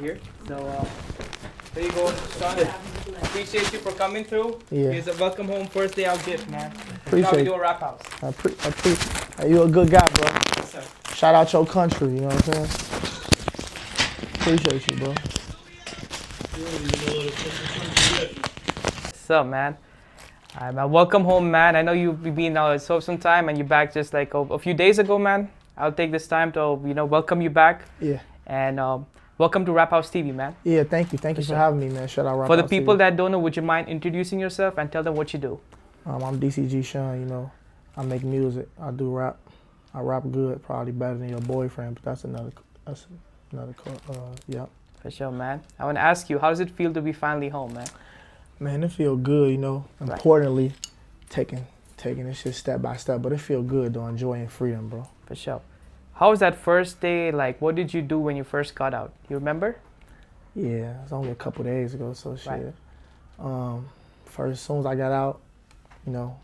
here. So there you go, Shun. Appreciate you for coming through. Yeah. Here's a welcome home first day out gift, man. Appreciate you. Doing Raphouse. I appreciate. You a good guy, bro. Yes, sir. Shout out your country. You know what I'm saying? Appreciate you, bro. What's up, man? Man, welcome home, man. I know you've been so some time and you're back just like a few days ago, man. I'll take this time to welcome you back. Yeah. And welcome to Raphouse TV, man. Yeah, thank you for having me, man. Shout out Raphouse For the people TV. that don't know, would you mind introducing yourself and tell them what you do? I'm DCG Shun. You know, I make music. I do rap. I rap good, probably better than your boyfriend, but that's another. Yeah. For sure, man. I want to ask you, how does it feel to be finally home, man? Man, it feel good, you know. Right. Importantly, taking this shit step by step, but it feel good though, enjoying freedom, bro. For sure. How was that first day? Like, what did you do when you first got out? You remember? Yeah, it was only a couple days ago, so shit. Right. First, as soon as I got out, you know,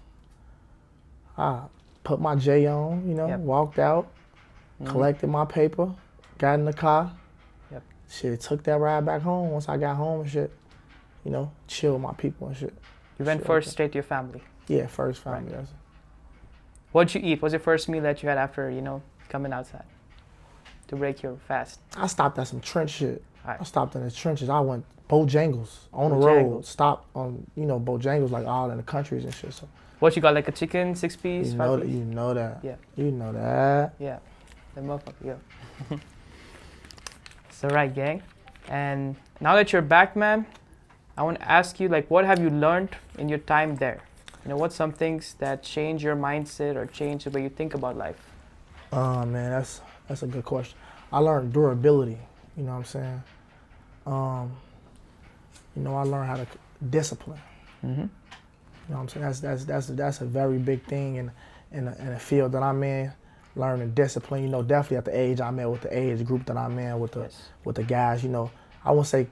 I put my J on, you know, Yep. walked out, collected my paper, got in the car. Yep. Shit, took that ride back home. Once I got home and shit, you know, chill with my people and shit. You went Shit first like straight to your family. Yeah, first family. Right. That's What'd you eat? What was your first meal that you had after, coming outside to break your fast? I stopped at some trench shit. Right. I stopped in the trenches. I went Bojangles on the road. Bojangles. Stopped on, Bojangles like all in the countries and shit. So What you got, like a chicken, 6-piece, you know 5-piece? that. You know that. Yeah. You know that. Yeah, the motherfucker, yeah. It's alright, gang. And now that you're back, man, I want to ask you, like, what have you learned in your time there? What's some things that change your mindset or change the way you think about life? Man, that's a good question. I learned durability. You know what I'm saying? I learned how to discipline. Mm-hmm. You know what I'm saying? That's a very big thing in the field that I'm in. Learning discipline. Definitely at the age I'm at, with the age group that I'm in, with the guys. I won't say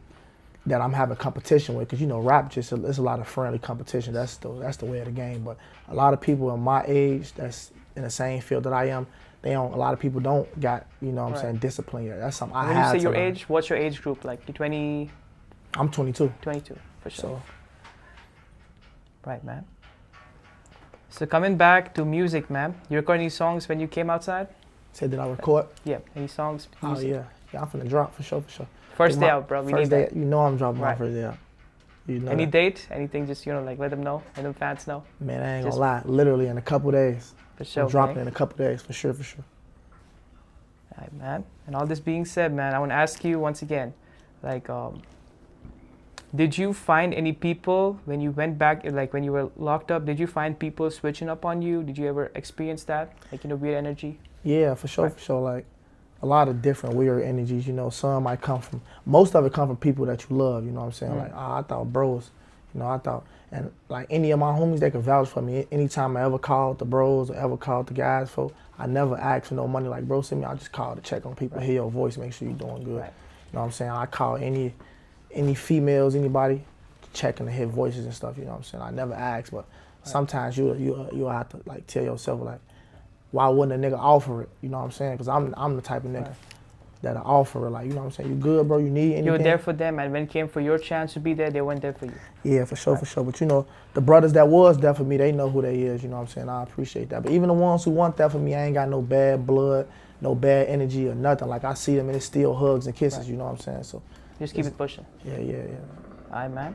that I'm having competition with, because rap it's a lot of friendly competition. That's the way of the game. But a lot of people in my age that's in the same field that I am, a lot of people don't got, what I'm saying, discipline yet. That's something I had to When you say your learn. age, what's your age group like? You 20? I'm 22. 22, for sure. So Right, man. So coming back to music, man. You record any songs when you came outside? said that I record. Yeah, any songs? Oh music? yeah, I'm finna drop for sure. First day out, bro. We First need day, that. I'm dropping my Right. first day out. Any that. date? Anything? Just let them know. Let them fans know. Man, I ain't Just- gonna lie. Literally in a couple days. For sure. I'm dropping man. in a couple days for sure. All right, man. And all this being said, man, I want to ask you once again, like, did you find any people when you went back, like when you were locked up? Did you find people switching up on you? Did you ever experience that, like weird energy? Yeah, for sure, Right. for sure. Like a lot of different weird energies. Some might come from. Most of it come from people that you love. You know what I'm saying? Mm. Like I thought bros. And like any of my homies, they could vouch for me. Anytime I ever called the bros or ever called the guys, for I never asked for no money. Like, bro, send me. I just call to check on people, hear your voice, make sure you're doing good. Right. You know what I'm saying? I call any females, anybody, checking to hear voices and stuff. You know what I'm saying? I never ask, but sometimes you'll have to like tell yourself like, why wouldn't a nigga offer it? You know what I'm saying? Because I'm the type of nigga that'll offer it. Like, you know what I'm saying? You good, bro? You need anything? You were there for them, and when it came for your chance to be there, they weren't there for you. Yeah, for sure, for sure. But the brothers that was there for me, they know who they is. You know what I'm saying? I appreciate that. But even the ones who weren't there for me, I ain't got no bad blood, no bad energy or nothing. Like I see them and it's still hugs and kisses. Right. You know what I'm saying? So Just keep it pushing. yeah. All right, man.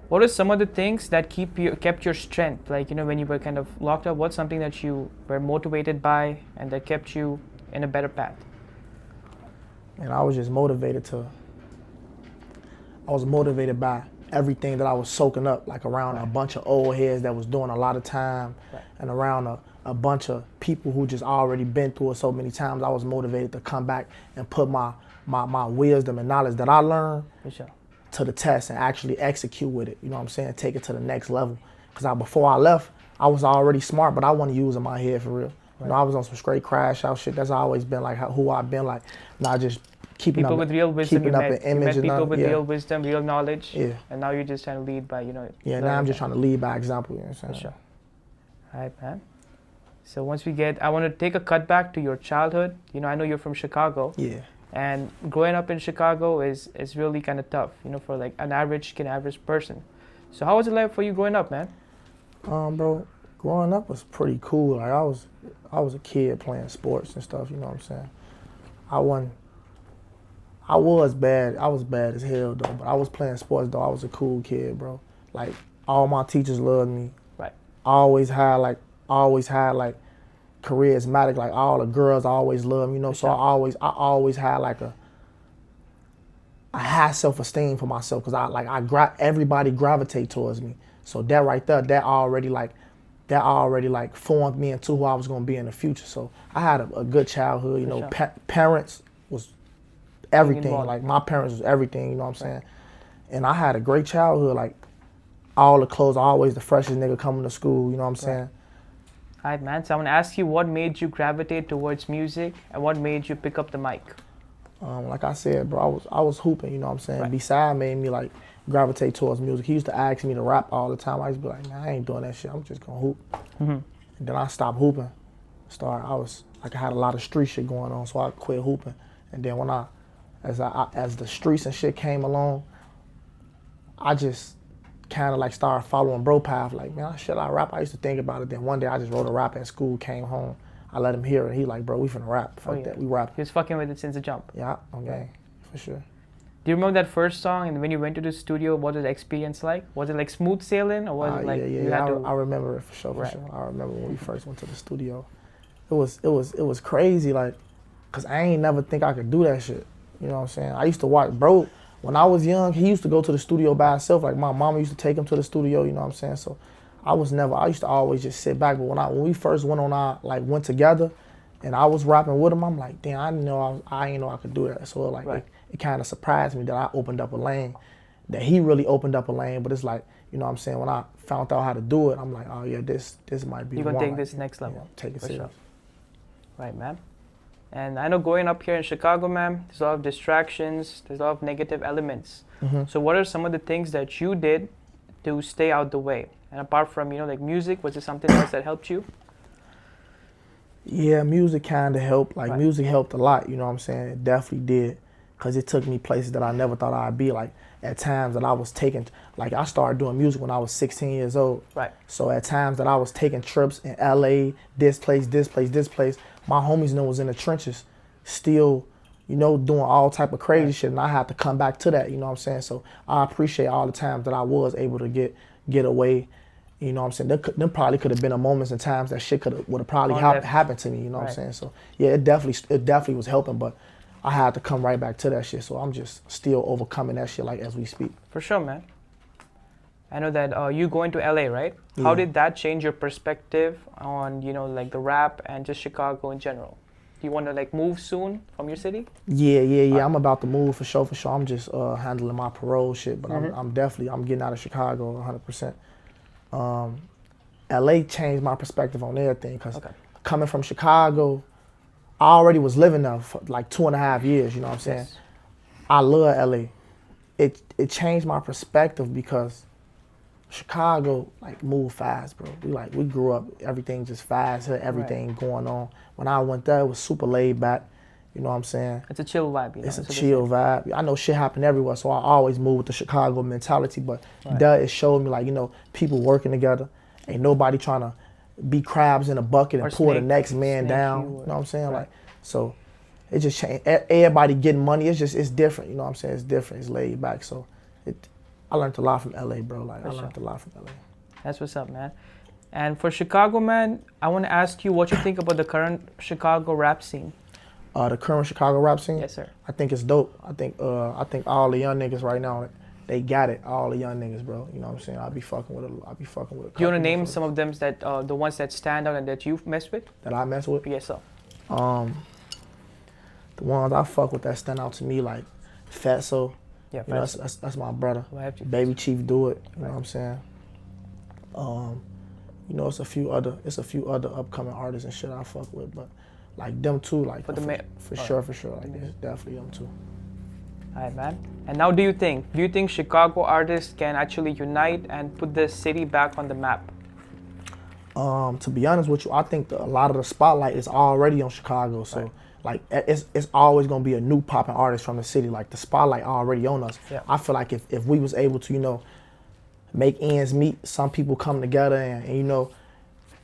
What are some of the things that kept your strength? Like, when you were kind of locked up, what's something that you were motivated by and that kept you in a better path? And I was just motivated by everything that I was soaking up, like around a bunch of old heads that was doing a lot of time, and around a bunch of people who just already been through it so many times. I was motivated to come back and put my wisdom and knowledge that I learned For sure. to the test and actually execute with it. You know what I'm saying? Take it to the next level. Because before I left, I was already smart, but I wasn't using my head for real. I was on some straight crash out shit. That's always been like who I've been, like, not just keeping People up with real wisdom, keeping you up met, an image you met and people nothing. with Yeah. real wisdom, real knowledge, Yeah. and now you're just trying to lead by, Yeah, now I'm just trying to lead by example. You know what I'm For saying? sure. All right, man. So I want to take a cut back to your childhood. I know you're from Chicago. Yeah. And growing up in Chicago is really kind of tough, you know, for like an average person. So how was it like for you growing up, man? Bro, growing up was pretty cool. Like I was a kid playing sports and stuff. You know what I'm saying? I was bad. I was bad as hell though. But I was playing sports though. I was a cool kid, bro. Like all my teachers loved me. Right. I always had like charismatic. Like all the girls always loved me. You know. So I always had like a high self-esteem for myself because everybody gravitate towards me. So that right there, that already formed me into who I was gonna be in the future. So I had a good childhood. You know, parents was everything. Like my parents was everything. You know what I'm saying? And I had a great childhood. Like all the clothes, always the freshest nigga coming to school. You know what I'm saying? All right, man. So I want to ask you, what made you gravitate towards music, and what made you pick up the mic? Like I said, bro, I was hooping. You know what I'm saying? Right. Beside made me like gravitate towards music. He used to ask me to rap all the time. I used to be like, man, I ain't doing that shit. I'm just gonna hoop. Mm-hmm. And then I stopped hooping. I had a lot of street shit going on, so I quit hooping. And then when as the streets and shit came along, I just kind of like started following bro path. Like, man, should I rap? I used to think about it. Then one day I just wrote a rap at school, came home. I let him hear it. He like, bro, we finna rap. Fuck that, we rap. He was fucking with it since the jump. Yeah, okay, for sure. Do you remember that first song, and when you went to the studio, what was the experience like? Was it like smooth sailing, or was it like you had to... I remember it for sure, I remember when we first went to the studio. It was crazy, like, cause I ain't never think I could do that shit. You know what I'm saying? I used to watch, bro, when I was young, he used to go to the studio by himself. Like my mama used to take him to the studio, you know what I'm saying? So I used to always just sit back. But when we first went together and I was rapping with him, I'm like, damn, I didn't know I could do that. So it kind of surprised me that I opened up a lane, that he really opened up a lane. But it's like, you know what I'm saying? When I found out how to do it, I'm like, oh yeah, this might be. You're gonna take this next level. Yeah, take it serious. Sure. Right, man. And I know growing up here in Chicago, man, there's a lot of distractions, there's a lot of negative elements. Mm-hmm. So what are some of the things that you did to stay out the way? And apart from, you know, like music, was there something else that helped you? Yeah, music kind of helped. Like music helped a lot, you know what I'm saying? It definitely did. Because it took me places that I never thought I'd be. Like at times that I was taking, like I started doing music when I was 16 years old. Right. So at times that I was taking trips in LA, this place, my homies was in the trenches, still, you know, doing all type of crazy shit, and I had to come back to that, you know what I'm saying? So I appreciate all the times that I was able to get away, you know what I'm saying? There probably could have been a moments and times that shit would have probably happened to me, you know what I'm saying? So yeah, it definitely was helping, but I had to come right back to that shit, so I'm just still overcoming that shit like as we speak. For sure, man. I know that you going to LA, right? Yeah. How did that change your perspective on, you know, like the rap and just Chicago in general? Do you want to like move soon from your city? Yeah. I'm about to move for sure. I'm just handling my parole shit, but I'm getting out of Chicago 100%. LA changed my perspective on everything because coming from Chicago, I already was living there for like 2.5 years, you know what I'm saying? Yes. I love LA. It changed my perspective because Chicago like move fast, bro. We grew up, everything just fast, everything going on. When I went there, it was super laid back. You know what I'm saying? It's a chill vibe. You know? It's a chill vibe. I know shit happen everywhere, so I always move with the Chicago mentality. But there it showed me like, you know, people working together. Ain't nobody trying to be crabs in a bucket and pull the next man down. You know what I'm saying? Like, so it just changed. Everybody getting money. It's different. You know what I'm saying? It's different. It's laid back. So I learned a lot from LA, bro. Like I learned a lot from LA. That's what's up, man. And for Chicago, man, I want to ask you what you think about the current Chicago rap scene. The current Chicago rap scene? Yes, sir. I think it's dope. I think all the young niggas right now, they got it. All the young niggas, bro. You know what I'm saying? I'll be fucking with a Do you want to name some of them that the ones that stand out and that you've messed with? That I mess with? Yes, sir. The ones I fuck with that stand out to me like Fatso. Yeah, you know, that's my brother. Baby Chief Do It. You know what I'm saying? You know, it's a few other upcoming artists and shit I fuck with, but like them two, like for sure, like there's definitely them two. All right, man. And now, do you think Chicago artists can actually unite and put the city back on the map? To be honest with you, I think a lot of the spotlight is already on Chicago. So like it's always gonna be a new popping artist from the city. Like the spotlight already on us. Yeah. I feel like if we was able to, you know, make ends meet, some people come together and you know,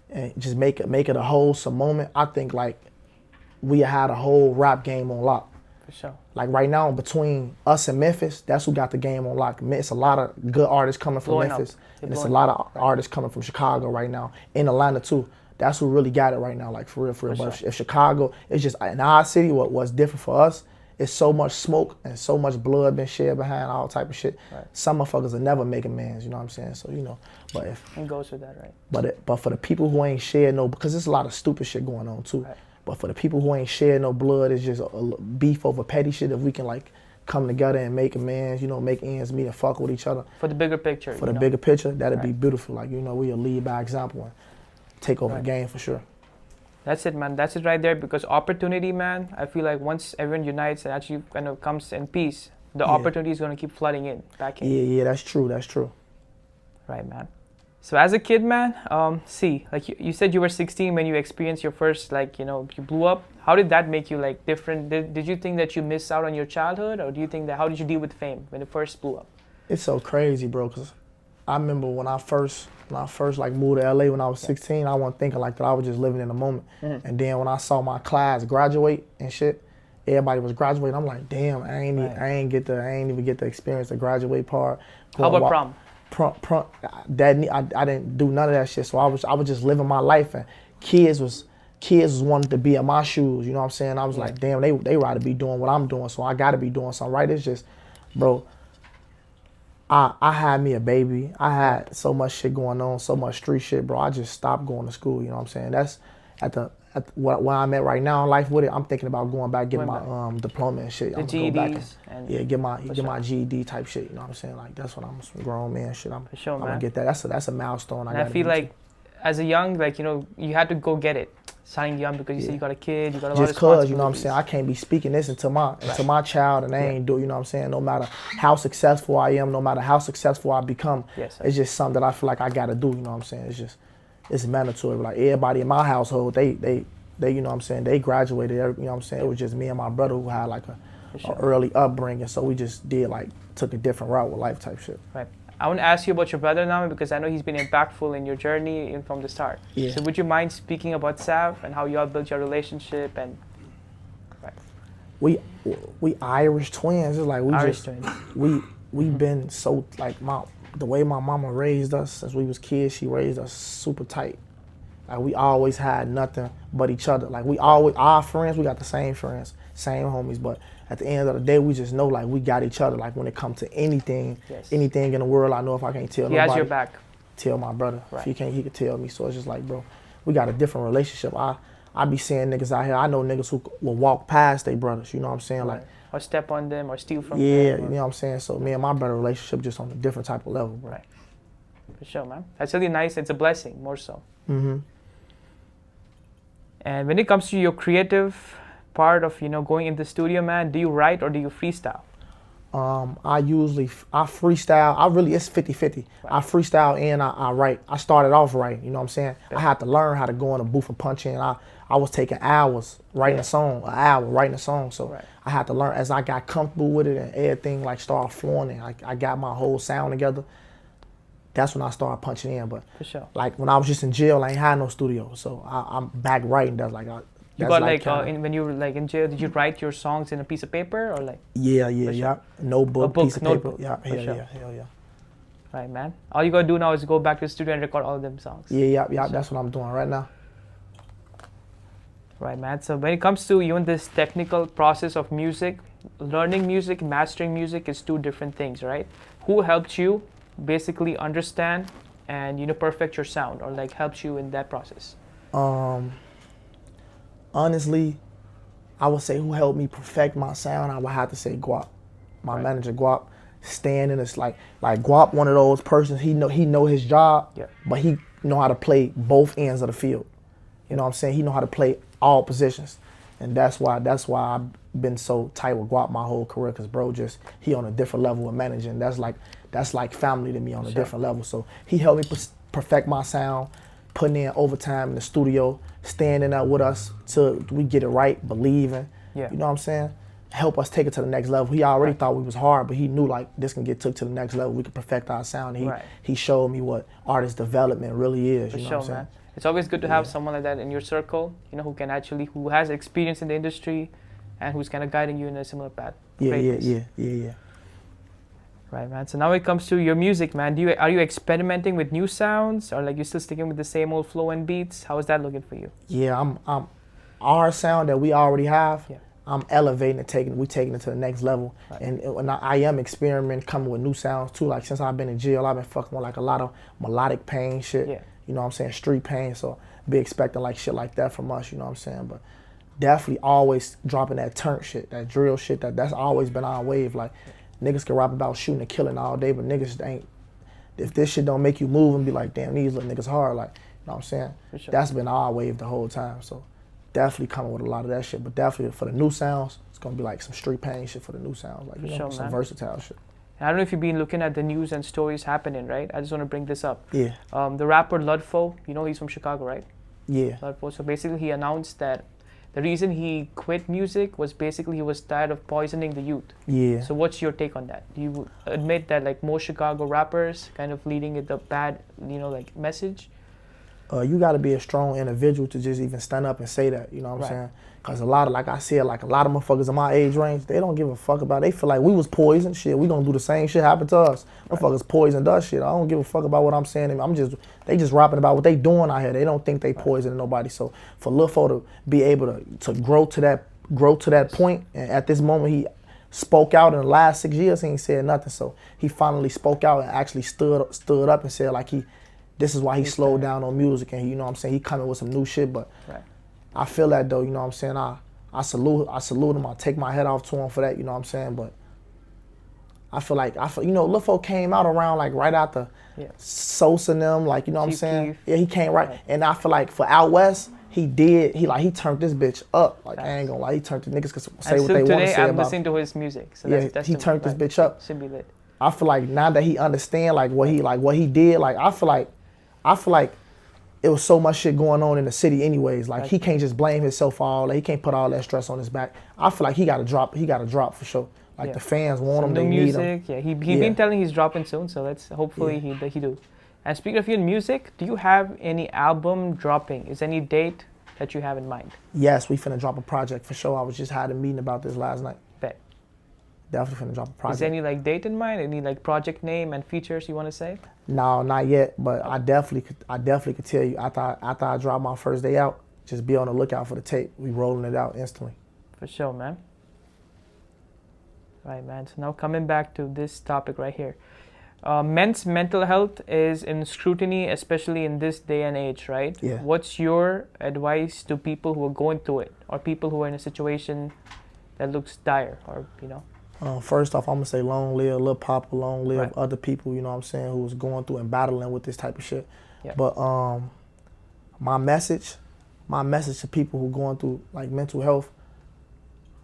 and just make it a wholesome moment. I think like we had a whole rap game on lock. For sure. Like right now, between us and Memphis, that's who got the game on lock. It's a lot of good artists coming from Blowing up. Memphis, They're and it's a blowing lot up. of artists coming from Chicago right now, in Atlanta too. That's who really got it right now, like for real. For But sure. if Chicago, it's just in our city, what's different for us is so much smoke and so much blood been shed behind all type of shit. Right. Some motherfuckers will never make amends, you know what I'm saying? So you know, but if It goes with that, right? but for the people who ain't shed no, because there's a lot of stupid shit going on too. Right. But for the people who ain't shed no blood, it's just a beef over petty shit. If we can like come together and make amends, you know, make ends meet and fuck with each other. For the bigger picture. For the you know? bigger picture, that'd be Right. beautiful. Like, you know, we'll lead by example and take over Right. the game for sure. That's it, man. That's it right there. Because opportunity, man, I feel like once everyone unites and actually kind of comes in peace, the Yeah. opportunity is going to keep flooding in, back in. Yeah, that's true. That's true. Right, man. So as a kid, man, like you said you were 16 when you experienced your first, like, you know, you blew up. How did that make you, like, different? Did you think that you missed out on your childhood? Or do you think that, how did you deal with fame when it first blew up? It's so crazy, bro, because I remember when I first like moved to LA when I was 16, I wasn't thinking like that. I was just living in the moment. Mhm. And then when I saw my class graduate and shit, everybody was graduating. I'm like, damn, I ain't even get the experience the graduate part. How about prom? Prom, I didn't do none of that shit. So I was just living my life, and kids was wanting to be in my shoes. You know what I'm saying? I was like, damn, they rather be doing what I'm doing, so I got to be doing something right. It's just, bro, I had me a baby. I had so much shit going on, so much street shit, bro. I just stopped going to school. You know what I'm saying? That's where I'm at right now in life with it. I'm thinking about going back, getting my diploma and shit. The I'm gonna go back GEDs and get my sure. GED type shit. You know what I'm saying? Like that's what I'm some grown man shit. I'm sure, gonna man. get that. That's a milestone. And I feel like as a young, like, you know, you had to go get it. Starting young because you said you got a kid, you got a lot of just cause, you know what I'm responsibilities. saying, I can't be speaking this into my child, and they ain't do, you know what I'm saying, no matter how successful I am, no matter how successful I become, Yes, sir. it's just something that I feel like I gotta do, you know what I'm saying, it's mandatory. Like everybody in my household, they you know what I'm saying, they graduated, you know what I'm saying, it was just me and my brother who had like a early upbringing, so we just took a different route with life type shit. Right. I want to ask you about your brother now because I know he's been impactful in your journey even from the start. Yeah. So would you mind speaking about Sav and how y'all built your relationship and right. We Irish twins. It's like we Irish just twins. we've been so like the way my mama raised us since we was kids. She raised us super tight. Like we always had nothing but each other. Like we always our friends. We got the same friends, same homies. But at the end of the day, we just know like we got each other. Like when it comes to anything, Yes. anything in the world, I know if I can't tell He nobody, has your back. tell my brother. Right. If he can't, he could tell me. So it's just like, bro, we got a different relationship. I be seeing niggas out here. I know niggas who will walk past their brothers. You know what I'm saying? Like, Right. Or step on them or steal from yeah, them. you know what I'm saying? So me and my brother relationship just on a different type of level, bro. Right. For sure, man. That's really nice. It's a blessing, more so. Mm-hmm. And when it comes to your creative part of, you know, going in the studio, man, do you write or do you freestyle? I freestyle. It's 50-50. Right. I freestyle and I write. I started off writing, you know what I'm saying? I had to learn how to go in a booth and punch in. I was taking hours writing a song, an hour writing a song. So Right. I had to learn as I got comfortable with it and everything like started flowing and I got my whole sound together. That's when I started punching in. But For sure. like when I was just in jail, I ain't had no studio. So I'm back writing. That's like You got like when you were like in jail, did you write your songs in a piece of paper or like? Yeah. sure. Notebook, book, piece of notebook, paper. for Yeah, sure. hell yeah. Right, man. All you gotta do now is go back to the studio and record all of them songs. Yeah. That's what I'm doing right now. Right, man. So when it comes to even this technical process of music, learning music, mastering music is two different things, right? Who helped you basically understand and, you know, perfect your sound or like helps you in that process? Honestly, I would say who helped me perfect my sound, I would have to say Guap. My Right. manager Guap, standing is like Guap, one of those persons, he know his job, Yeah. but he know how to play both ends of the field. You know what I'm saying? He know how to play all positions. And that's why I've been so tight with Guap my whole career, cause bro he on a different level of managing. That's like family to me on a different level. So he helped me perfect my sound, putting in overtime in the studio, standing up with us till we get it right, believing. Yeah. You know what I'm saying? Help us take it to the next level. He already thought we was hard, but he knew like this can get took to the next level. We can perfect our sound. He showed me what artist development really is. For you know sure, what I'm saying? man. It's always good to have someone like that in your circle, you know, who has experience in the industry and who's kind of guiding you in a similar path. Yeah. Right, man. So now it comes to your music, man. Are you experimenting with new sounds, or like you still sticking with the same old flow and beats? How is that looking for you? Yeah, I'm our sound that we already have. Yeah. I'm elevating and taking it to the next level. Right. And I am experimenting, coming with new sounds too. Like since I've been in jail, I've been fucking with like a lot of melodic pain shit. Yeah. You know what I'm saying? Street pain. So be expecting like shit like that from us, you know what I'm saying? But definitely always dropping that turn shit, that drill shit, that's always been our wave. Like niggas can rap about shooting and killing all day, but niggas ain't, if this shit don't make you move and be like, damn, these little niggas hard, like, you know what I'm saying? Sure. That's been our wave the whole time. So definitely coming with a lot of that shit, but definitely for the new sounds, it's gonna be like some street pain shit for the new sounds, like, you know, some versatile shit. I don't know if you've been looking at the news and stories happening, right? I just want to bring this up. Yeah. The rapper Raphouse, you know, he's from Chicago, right? Yeah. Raphouse. So basically he announced that the reason he quit music was basically he was tired of poisoning the youth. Yeah. So what's your take on that? Do you admit that like most Chicago rappers kind of leading it the bad, you know, like message? You got to be a strong individual to just even stand up and say that, you know what I'm saying? Because a lot of, like I said, like a lot of motherfuckers in my age range, they don't give a fuck about it. They feel like we was poisoned, shit, we gonna do the same shit happen to us. Motherfuckers poisoned us, shit. I don't give a fuck about what I'm saying. They just rapping about what they doing out here. They don't think they poisoning nobody. So for Lil Fo to be able to grow to that point, and at this moment he spoke out in the last 6 years, he ain't said nothing. So he finally spoke out and actually stood up and said like this is why he slowed down on music, and you know what I'm saying, he coming with some new shit. But I feel that though, you know what I'm saying, I salute him, I take my head off to him for that, you know what I'm saying. But I feel you know, Lil Fo came out around like right after Sosa and them, like, you know what I'm saying. Yeah, he came right. And I feel like for out west, he turned this bitch up. Like, I ain't gonna lie, he turned the niggas can say what they want to say about him. Today I'm listening to his music. So that's he turned this bitch up. Should be lit. I feel like now that he understand like what he did, like I feel like it was so much shit going on in the city anyways. Like he can't just blame himself for all that. He can't put all that stress on his back. I feel like he gotta drop for sure. Like the fans want him, they need him. Yeah, he been telling he's dropping soon, so let's hopefully he do. And speaking of your music, do you have any album dropping? Is any date that you have in mind? Yes, we finna drop a project for sure. I was just had a meeting about this last night. Bet. Definitely finna drop a project. Is there any like date in mind? Any like project name and features you want to say? No, not yet. But I definitely could tell you after I drop my first day out, just be on the lookout for the tape. We rolling it out instantly. For sure, man. Right, man. So now coming back to this topic right here. Men's mental health is in scrutiny, especially in this day and age, right? Yeah. What's your advice to people who are going through it, or people who are in a situation that looks dire, or, you know? First off, I'm gonna say long live Lil Papa, long live Right. other people, you know what I'm saying, who's going through and battling with this type of shit. Yeah. But my message to people who going through like mental health,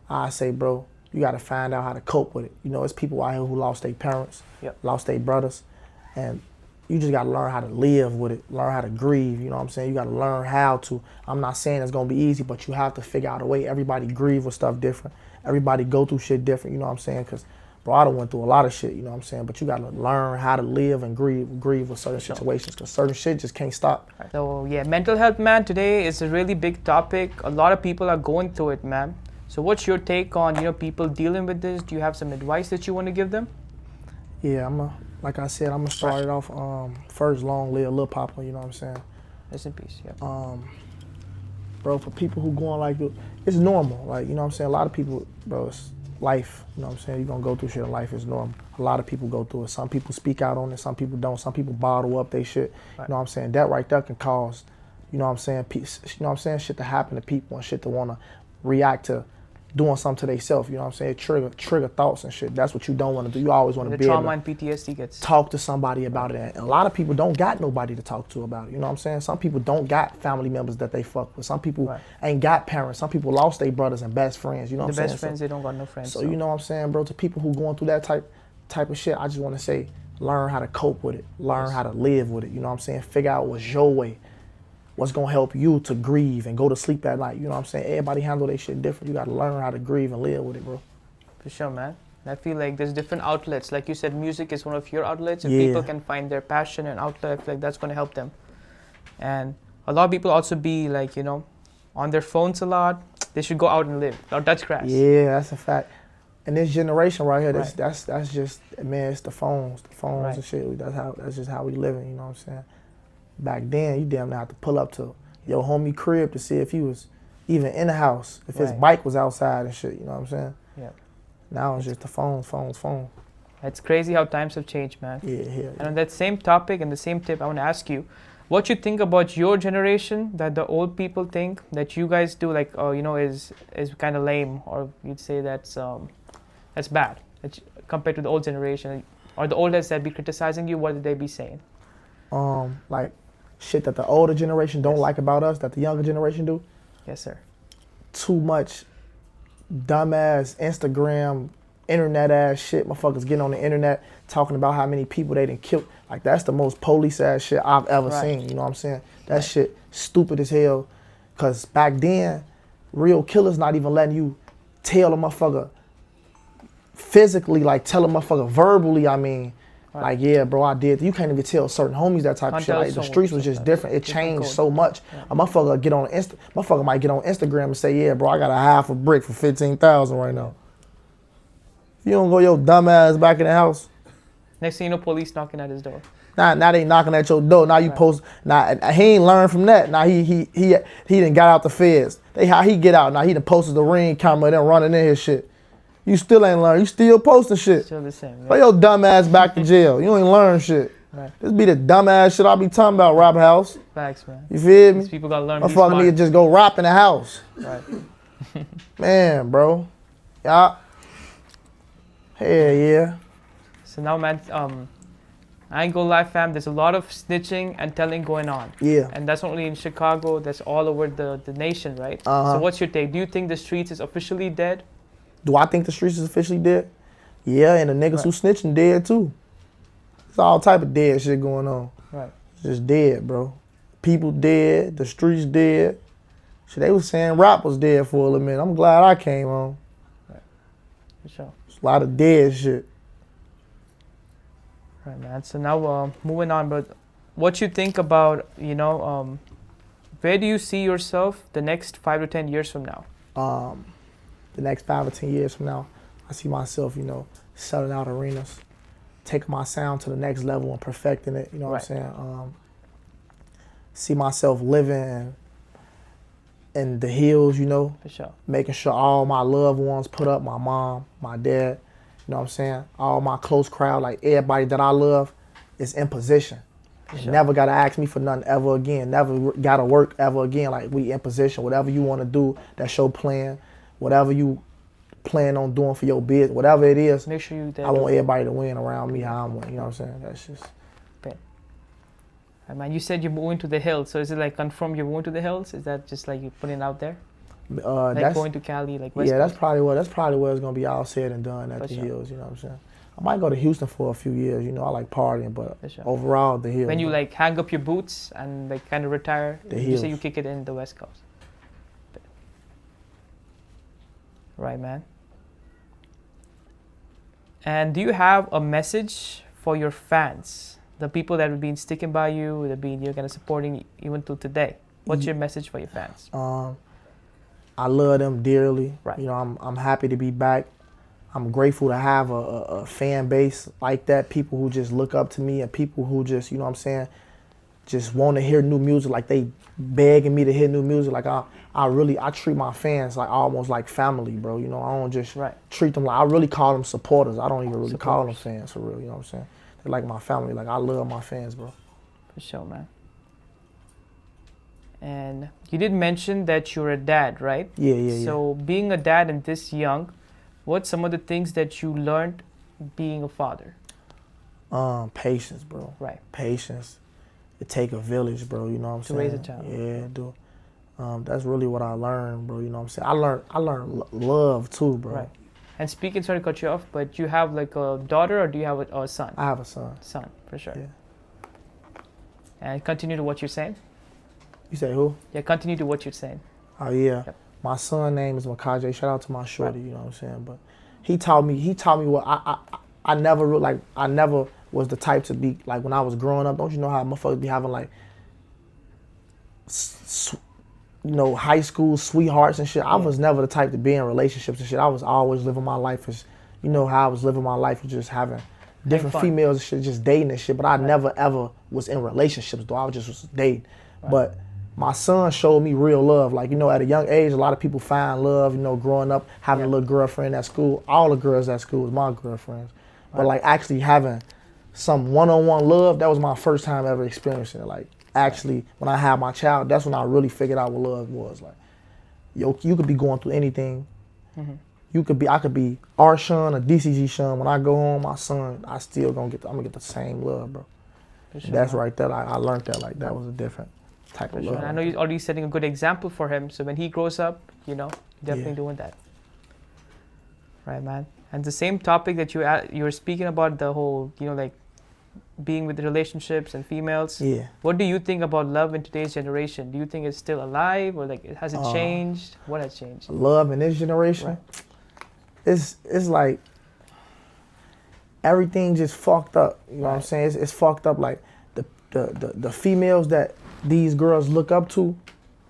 I say, bro, you gotta find out how to cope with it. You know, it's people out here who lost their parents, lost their brothers, and you just gotta learn how to live with it, learn how to grieve, you know what I'm saying? You gotta learn how to, I'm not saying it's gonna be easy, but you have to figure out a way. Everybody grieve with stuff different. Everybody go through shit different, you know what I'm saying? Because, bro, I done went through a lot of shit, you know what I'm saying? But you gotta learn how to live and grieve with certain situations, because certain shit just can't stop. So, yeah, mental health, man, today is a really big topic. A lot of people are going through it, man. So what's your take on, you know, people dealing with this? Do you have some advice that you want to give them? Yeah, like I said, I'm gonna start it off first, long live Lil Papa, you know what I'm saying? Rest in peace, yeah. Bro, for people who going like, it's normal, like, you know what I'm saying? A lot of people, bro, it's life, you know what I'm saying? You're gonna go through shit in life, it's normal. A lot of people go through it. Some people speak out on it, some people don't. Some people bottle up their shit, you know what I'm saying? That right there can cause, you know what I'm saying, shit to happen to people and shit to wanna react to doing something to themselves, you know what I'm saying? Trigger thoughts and shit. That's what you don't want to do. You always want to be able to trauma and PTSD gets talk to somebody about it. And a lot of people don't got nobody to talk to about it, you know what I'm saying? Some people don't got family members that they fuck with. Some people ain't got parents. Some people lost their brothers and best friends, you know what I'm saying? The best friends, they don't got no friends. So you know what I'm saying, bro? To people who going through that type of shit, I just want to say, learn how to cope with it. Learn how to live with it, you know what I'm saying? Figure out what's your way. what's gonna help you to grieve and go to sleep at night. You know what I'm saying? Everybody handle their shit different. You gotta learn how to grieve and live with it, bro. For sure, man. And I feel like there's different outlets. Like you said, music is one of your outlets. If Yeah. people can find their passion and outlet, I feel like that's going to help them. And a lot of people also be like, you know, on their phones a lot. They should go out and live, or touch grass. Yeah, that's a fact. And this generation right here, Right. that's just, man, it's the phones Right. and shit. That's just how we living. You know what I'm saying? Back then, you damn near have to pull up to your homie crib to see if he was even in the house, if his Right. bike was outside and shit. You know what I'm saying? Yeah. Now it's just the phone. It's crazy how times have changed, man. Yeah. And on that same topic and the same tip, I want to ask you, what you think about your generation that the old people think that you guys do, like, you know, is kind of lame, or you'd say that's bad compared to the old generation, or the old heads that be criticizing you. What did they be saying? Like shit that the older generation don't like about us that the younger generation do. Yes, sir. Too much dumbass Instagram, internet ass shit. Motherfuckers getting on the internet talking about how many people they done killed. Like that's the most police ass shit I've ever Right. seen. You know what I'm saying? That Right. shit stupid as hell. Cause back then, real killers not even letting you tell a motherfucker physically, like tell a motherfucker verbally, I mean. Right. Like, yeah, bro, I did. You can't even tell certain homies that type Can't of shit. tell Like, the someone streets was shit just like different. It different changed code. so much. Yeah. A motherfucker might get on Instagram and say, yeah, bro, I got a half a brick for 15,000 right now. If you don't go your dumb ass back in the house, Next thing you know, police knocking at his door. now they knocking at your door. Now you Right. post. Now he ain't learned from that. Now he done got out the feds. How he get out? Now he done posted the Ring camera, then running in his shit. You still ain't learned. You still posting shit. Still the same. Throw Yeah. your dumb ass back to jail. You ain't learn shit. Right. This be the dumb ass shit I be talking about, Raphouse. Facts, man. You feel me? These people gotta learn. Be Motherfucker smart. need to just go rap in the house. Right. Man, bro. Yeah. Hell yeah. So now, man, I ain't gonna lie, fam. There's a lot of snitching and telling going on. Yeah. And that's not only in Chicago, that's all over the nation, right? Uh-huh. So what's your take? Do you think the streets is officially dead? Do I think the streets is officially dead? Yeah, and the niggas Right. who snitching dead too. It's all type of dead shit going on. Right. It's just dead, bro. People dead, the streets dead. Shit, they was saying rap was dead for a little minute. I'm glad I came on. For sure. It's a lot of dead shit. Right, man. So now, moving on, but what you think about, you know, where do you see yourself the next 5 to 10 years from now? The next 5 or 10 years from now, I see myself, you know, selling out arenas, taking my sound to the next level and perfecting it. You know what I'm saying? See myself living in the hills, you know, For sure. making sure all my loved ones put up, my mom, my dad, you know what I'm saying? All my close crowd, like everybody that I love is in position. Sure. Never gotta ask me for nothing ever again. Never gotta work ever again. Like we in position. Whatever you wanna do, that's your plan. Whatever you plan on doing for your business, whatever it is, Make sure you. I want everybody to win around me how I'm winning. You know what I'm saying? That's just. Man, you said you're moving to the hills. So is it like confirm you're moving to the hills? Is that just like you putting it out there? Like That's going to Cali, like West yeah. Coast? That's probably where it's gonna be all said and done at For the sure. hills. You know what I'm saying? I might go to Houston for a few years. You know, I like partying, but For sure. overall the hills. When you like hang up your boots and like kind of retire, The you say hills. you kick it in the West Coast. Right, man. And do you have a message for your fans, the people that have been sticking by you, that have been you're kind of supporting even till today? What's your message for your fans? I love them dearly. Right. You know, I'm happy to be back. I'm grateful to have a fan base like that. People who just look up to me and people who just, you know what I'm saying, just want to hear new music. Like they begging me to hear new music. Like I treat my fans like almost like family, bro. You know, I don't just Right. treat them like, I really call them supporters. I don't even really call them Supporters. fans for real. You know what I'm saying? They're like my family. Like I love my fans, bro. For sure, man. And you did mention that you're a dad, right? Yeah. So being a dad and this young, what's some of the things that you learned being a father? Patience, bro. Right. Patience. It take a village, bro. You know what I'm To saying? raise a child. Yeah, it do. That's really what I learned, bro. You know what I'm saying? I learned love too, bro. Right. And speaking, sorry to cut you off, but you have like a daughter or do you have a son? I have a son. Son, for sure. Yeah. And continue to what you're saying. You say who? Yeah, continue to what you're saying. Oh yeah. Yep. My son name is Makaje. Shout out to my shorty, you know what I'm saying? But he taught me what I never was the type to be like when I was growing up. Don't you know how motherfuckers be having like high school sweethearts and shit? I was never the type to be in relationships and shit. I was always living my life as, you know how I was living my life, was just having different females and shit, just dating and shit. But I never ever was in relationships though. I was dating. But my son showed me real love. Like, you know, at a young age, a lot of people find love, you know, growing up, having a little girlfriend at school. All the girls at school was my girlfriends. But like actually having some one-on-one love, that was my first time ever experiencing it. Like actually, when I had my child, that's when I really figured out what love was. Like, yo, you could be going through anything. I could be R Shun or DCG Shun. When I go home, my son, I'm gonna get the same love, bro. Sure, that's right there. I learned that. Like that was a different type of love. Sure. I know you're already setting a good example for him. So when he grows up, you know, definitely doing that. Right, man. And the same topic that you were speaking about, the whole, you know, like being with relationships and females. Yeah. What do you think about love in today's generation? Do you think it's still alive, or like has it changed? What has changed? Love in this generation, it's like everything just fucked up. You know what I'm saying? It's fucked up. Like the females that these girls look up to,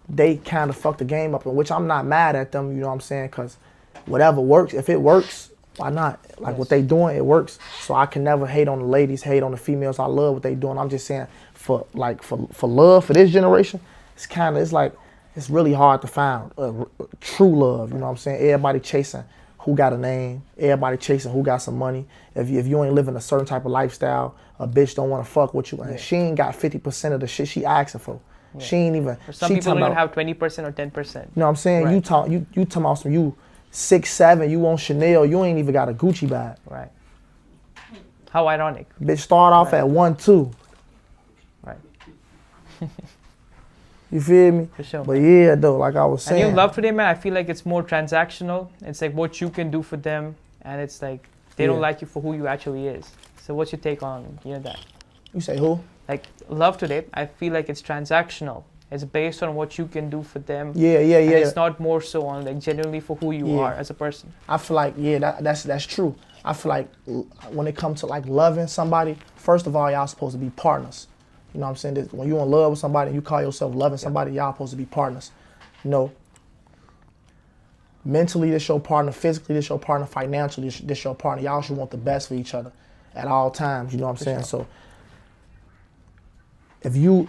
they kind of fuck the game up, in which I'm not mad at them. You know what I'm saying? Because whatever works, if it works, why not? Like what they doing, it works. So I can never hate on the ladies, hate on the females. I love what they doing. I'm just saying for love for this generation, it's really hard to find true love. You know what I'm saying? Everybody chasing who got a name. Everybody chasing who got some money. If you ain't living a certain type of lifestyle, a bitch don't want to fuck with you. And she ain't got 50% of the shit she asking for. Yeah. She ain't even. Or some people don't even have 20% or 10%. You know what I'm saying? Right. You talking about some, you 6'7", you want Chanel, you ain't even got a Gucci bag. Right. How ironic. Bitch start off at 1.2. Right. You feel me? For sure. But yeah, though, like I was saying. And your love today, man, I feel like it's more transactional. It's like what you can do for them, and it's like they don't like you for who you actually is. So what's your take on that? You say who? Like love today, I feel like it's transactional. It's based on what you can do for them. Yeah. And it's not more so on like genuinely for who you are as a person. I feel like that's true. I feel like when it comes to like loving somebody, first of all, y'all supposed to be partners. You know what I'm saying? When you're in love with somebody and you call yourself loving somebody, y'all supposed to be partners. You know, mentally this your partner, physically this your partner, financially this your partner. Y'all should want the best for each other at all times. You know what I'm saying? So if you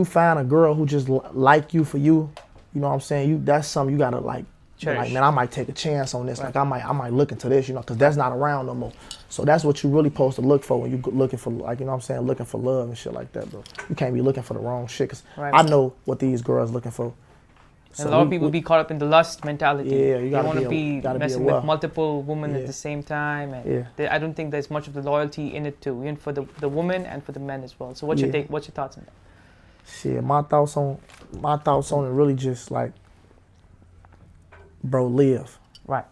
find a girl who just like you for you, you know what I'm saying? That's something you gotta like. Like, man, I might take a chance on this. Like, I might look into this, you know, because that's not around no more. So that's what you really supposed to look for when you looking for, like, you know what I'm saying, looking for love and shit like that, bro. You can't be looking for the wrong shit, because I know what these girls looking for. So and a lot of people be caught up in the lust mentality. Yeah, you want to be messing with multiple women at the same time. And I don't think there's much of the loyalty in it too, even for the women and for the men as well. So what's your thoughts on that? Shit, my thoughts on it really just like, bro, live. Right.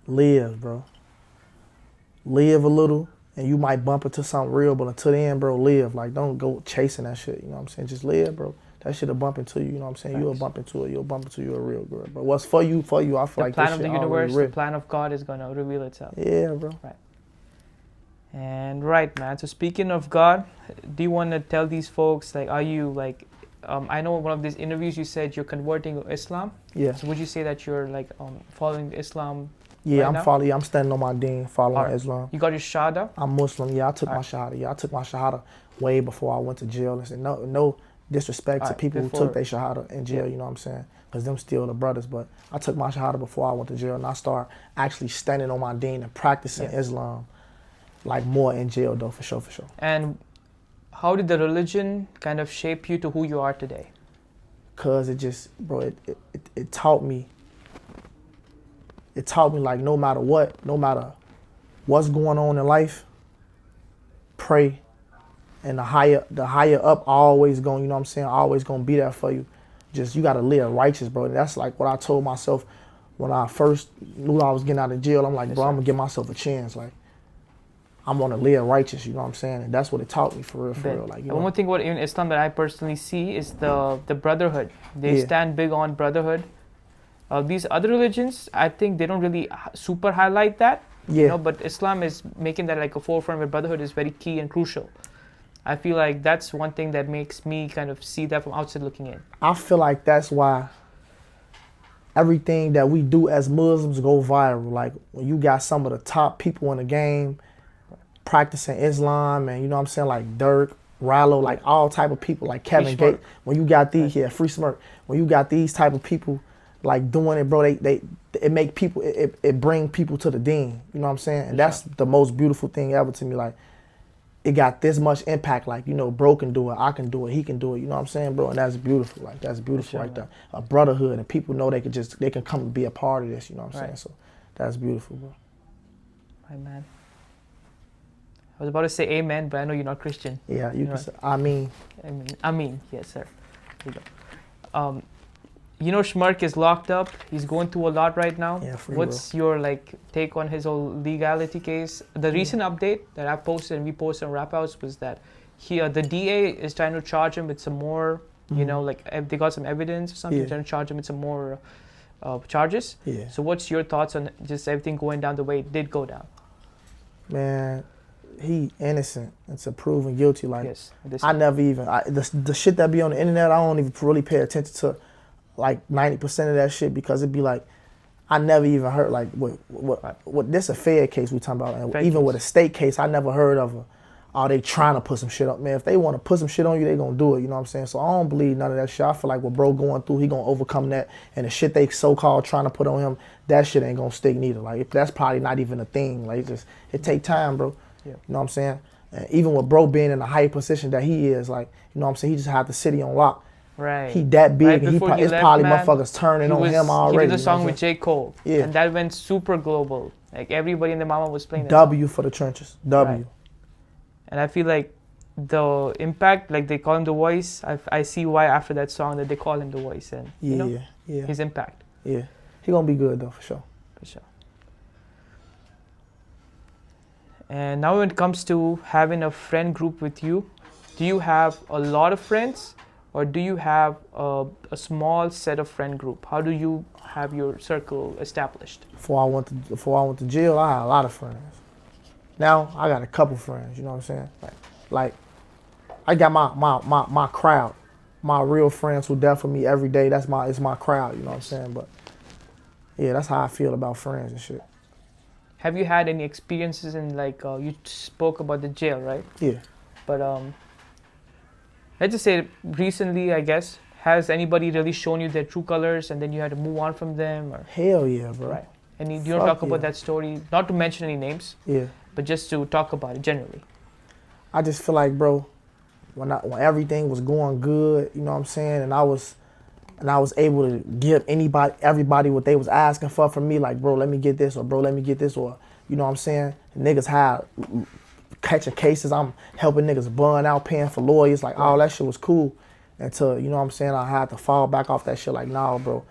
Live, bro. Live a little, and you might bump into something real, but until then, bro, live. Like, don't go chasing that shit, you know what I'm saying? Just live, bro. That shit'll bump into you, you know what I'm saying? You'll bump into it, you'll bump into you a real girl. But what's for you, I feel like the plan of the universe, the plan of God is going to reveal itself. Yeah, bro. Right. And right, man. So speaking of God, do you want to tell these folks, like, are you, like, I know in one of these interviews you said you're converting to Islam. Yeah. So would you say that you're like following Islam? Yeah, I'm standing on my deen, following Islam. You got your Shahada? I'm Muslim. Yeah, I took my Shahada. Yeah, I took my Shahada way before I went to jail. And said no disrespect to people who took their Shahada in jail. You know what I'm saying? Because them still the brothers. But I took my Shahada before I went to jail, and I started actually standing on my deen and practicing Islam, like more in jail though, for sure. And how did the religion kind of shape you to who you are today? Cause it just, bro, it taught me. It taught me like no matter what's going on in life, pray, and the higher up always going, you know what I'm saying, always gonna be there for you. Just you gotta live righteous, bro. And that's like what I told myself when I first knew I was getting out of jail. I'm like, bro, I'm gonna give myself a chance. Like, I'm gonna live righteous, you know what I'm saying? And that's what it taught me for real. Like, you know. One more thing about even Islam that I personally see is the brotherhood. They stand big on brotherhood. These other religions, I think they don't really super highlight that, you know, but Islam is making that like a forefront where brotherhood is very key and crucial. I feel like that's one thing that makes me kind of see that from outside looking in. I feel like that's why everything that we do as Muslims go viral. Like when you got some of the top people in the game practicing Islam, and you know what I'm saying, like Dirk, Rallo, like all type of people, like Kevin Gates. When you got these, Free Smirk. When you got these type of people like doing it, bro, it make people, it bring people to the deen. You know what I'm saying? And that's the most beautiful thing ever to me. Like, it got this much impact. Like, you know, bro can do it, I can do it, he can do it. You know what I'm saying, bro? And that's beautiful. Like, that's beautiful right there. A brotherhood, and people know they can come and be a part of this. You know what I'm saying? So that's beautiful, bro. Right, man. I was about to say amen, but I know you're not Christian. Yeah, you can say Amen. Amen. Yes, sir. Here you go. You know, Shmirk is locked up. He's going through a lot right now. Yeah, What's your take on his whole legality case? The recent update that I posted and we posted on Raphouse was that the DA is trying to charge him with some more, you know, like they got some evidence or something, trying to charge him with some more charges. Yeah. So what's your thoughts on just everything going down the way it did go down? Man, he innocent until proven guilty. Like, I never even, the shit that be on the internet, I don't even really pay attention to like 90% of that shit, because it'd be like, I never even heard, like, what this a Fed case we talking about, and even with a state case, I never heard of they trying to put some shit up. Man, if they want to put some shit on you, they gonna do it, you know what I'm saying? So I don't believe none of that shit. I feel like what bro going through, he gonna overcome that, and the shit they so-called trying to put on him, that shit ain't gonna stick neither. Like, that's probably not even a thing. Like, it take time, bro. Yeah. You know what I'm saying? And even with bro being in the high position that he is, like, you know what I'm saying, he just had the city on lock. Right. He that big, and it's probably motherfuckers turning on him already. He did a song with J. Cole, and that went super global. Like, everybody in the mama was playing that W song. For the trenches, W. Right. And I feel like the impact, like they call him the voice, I see why after that song that they call him the voice, and you know, his impact. Yeah, he gonna be good though, for sure. For sure. And now when it comes to having a friend group with you, do you have a lot of friends? Or do you have a small set of friend group? How do you have your circle established? Before I went to jail, I had a lot of friends. Now I got a couple friends. You know what I'm saying? Like I got my crowd, my real friends who there for me every day. It's my crowd. You know what I'm saying? But yeah, that's how I feel about friends and shit. Have you had any experiences in like you spoke about the jail, right? Yeah. But let's just say recently, I guess, has anybody really shown you their true colors and then you had to move on from them? Or? Hell yeah, bro. Right. And you don't talk about that story, not to mention any names, but just to talk about it generally. I just feel like, bro, when everything was going good, you know what I'm saying, and I was able to give everybody what they was asking for from me, like, bro, let me get this, or bro, let me get this, or, you know what I'm saying, niggas had catching cases, I'm helping niggas bun out, paying for lawyers, like all that shit was cool, until, you know what I'm saying, I had to fall back off that shit, like, nah, bro,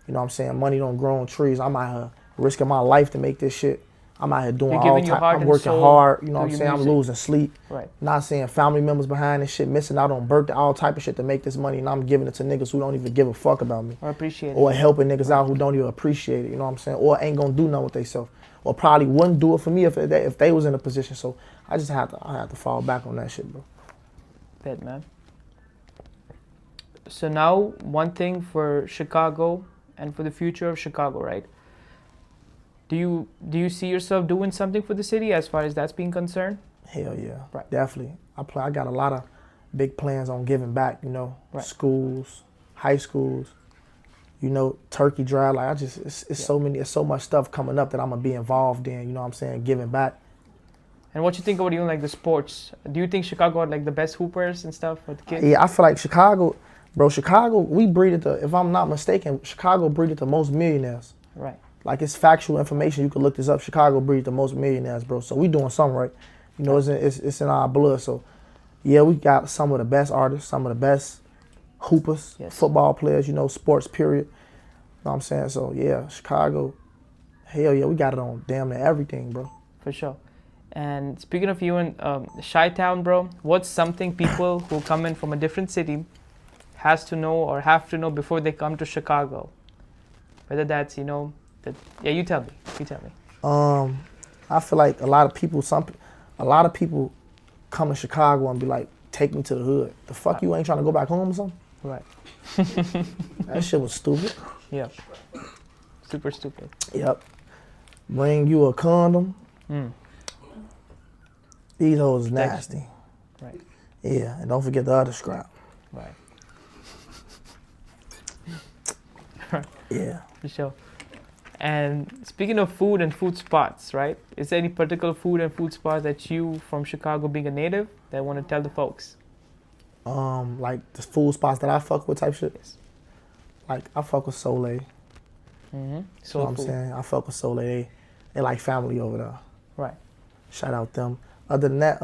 you know what I'm saying, money don't grow on trees. I'm out here risking my life to make this shit. I'm out here doing all type, I'm working hard, you know what I'm saying, I'm losing sleep, not saying family members behind this shit, missing out on birthday, all type of shit to make this money, and I'm giving it to niggas who don't even give a fuck about me. Or appreciate it. Or helping niggas out who don't even appreciate it, you know what I'm saying, or ain't gonna do nothing with themselves. Or probably wouldn't do it for me if they was in a position. So I just had to fall back on that shit, bro. Bet, man. So now, one thing for Chicago and for the future of Chicago, right? Do you see yourself doing something for the city as far as that's being concerned? Hell yeah, right. Definitely. I got a lot of big plans on giving back. You know, schools, high schools. You know, turkey drive, like it's so much stuff coming up that I'm gonna be involved in, you know what I'm saying, giving back. And what you think about even like the sports? Do you think Chicago had like the best hoopers and stuff for the kids? Yeah, I feel like Chicago, we breeded if I'm not mistaken, Chicago breeded the most millionaires. Right. Like, it's factual information, you can look this up, Chicago breeded the most millionaires, bro. So we doing something right. You know, it's in our blood. So yeah, we got some of the best artists, some of the best hoopers, football players, you know, sports period. You know what I'm saying? So yeah, Chicago, hell yeah, we got it on damn near everything, bro. For sure. And speaking of you in Chi-Town, bro, what's something people who come in from a different city has to know or have to know before they come to Chicago? Whether that's, you know, yeah, you tell me. You tell me. I feel like a lot of people come to Chicago and be like, take me to the hood. The fuck, you ain't trying to go back home or something? Right. That shit was stupid. Yeah. Super stupid. Yep. Bring you a condom. These hoes is nasty. Right. Yeah, and don't forget the other scrap. Right. Yeah. For sure. And speaking of food and food spots, right? Is there any particular food and food spots that you, from Chicago, being a native, that want to tell the folks? Like the food spots that I fuck with type shit. Yes. Like I fuck with Soleil. So You know what I'm saying? I fuck with Soleil. They like family over there. Right. Shout out them. Other than that,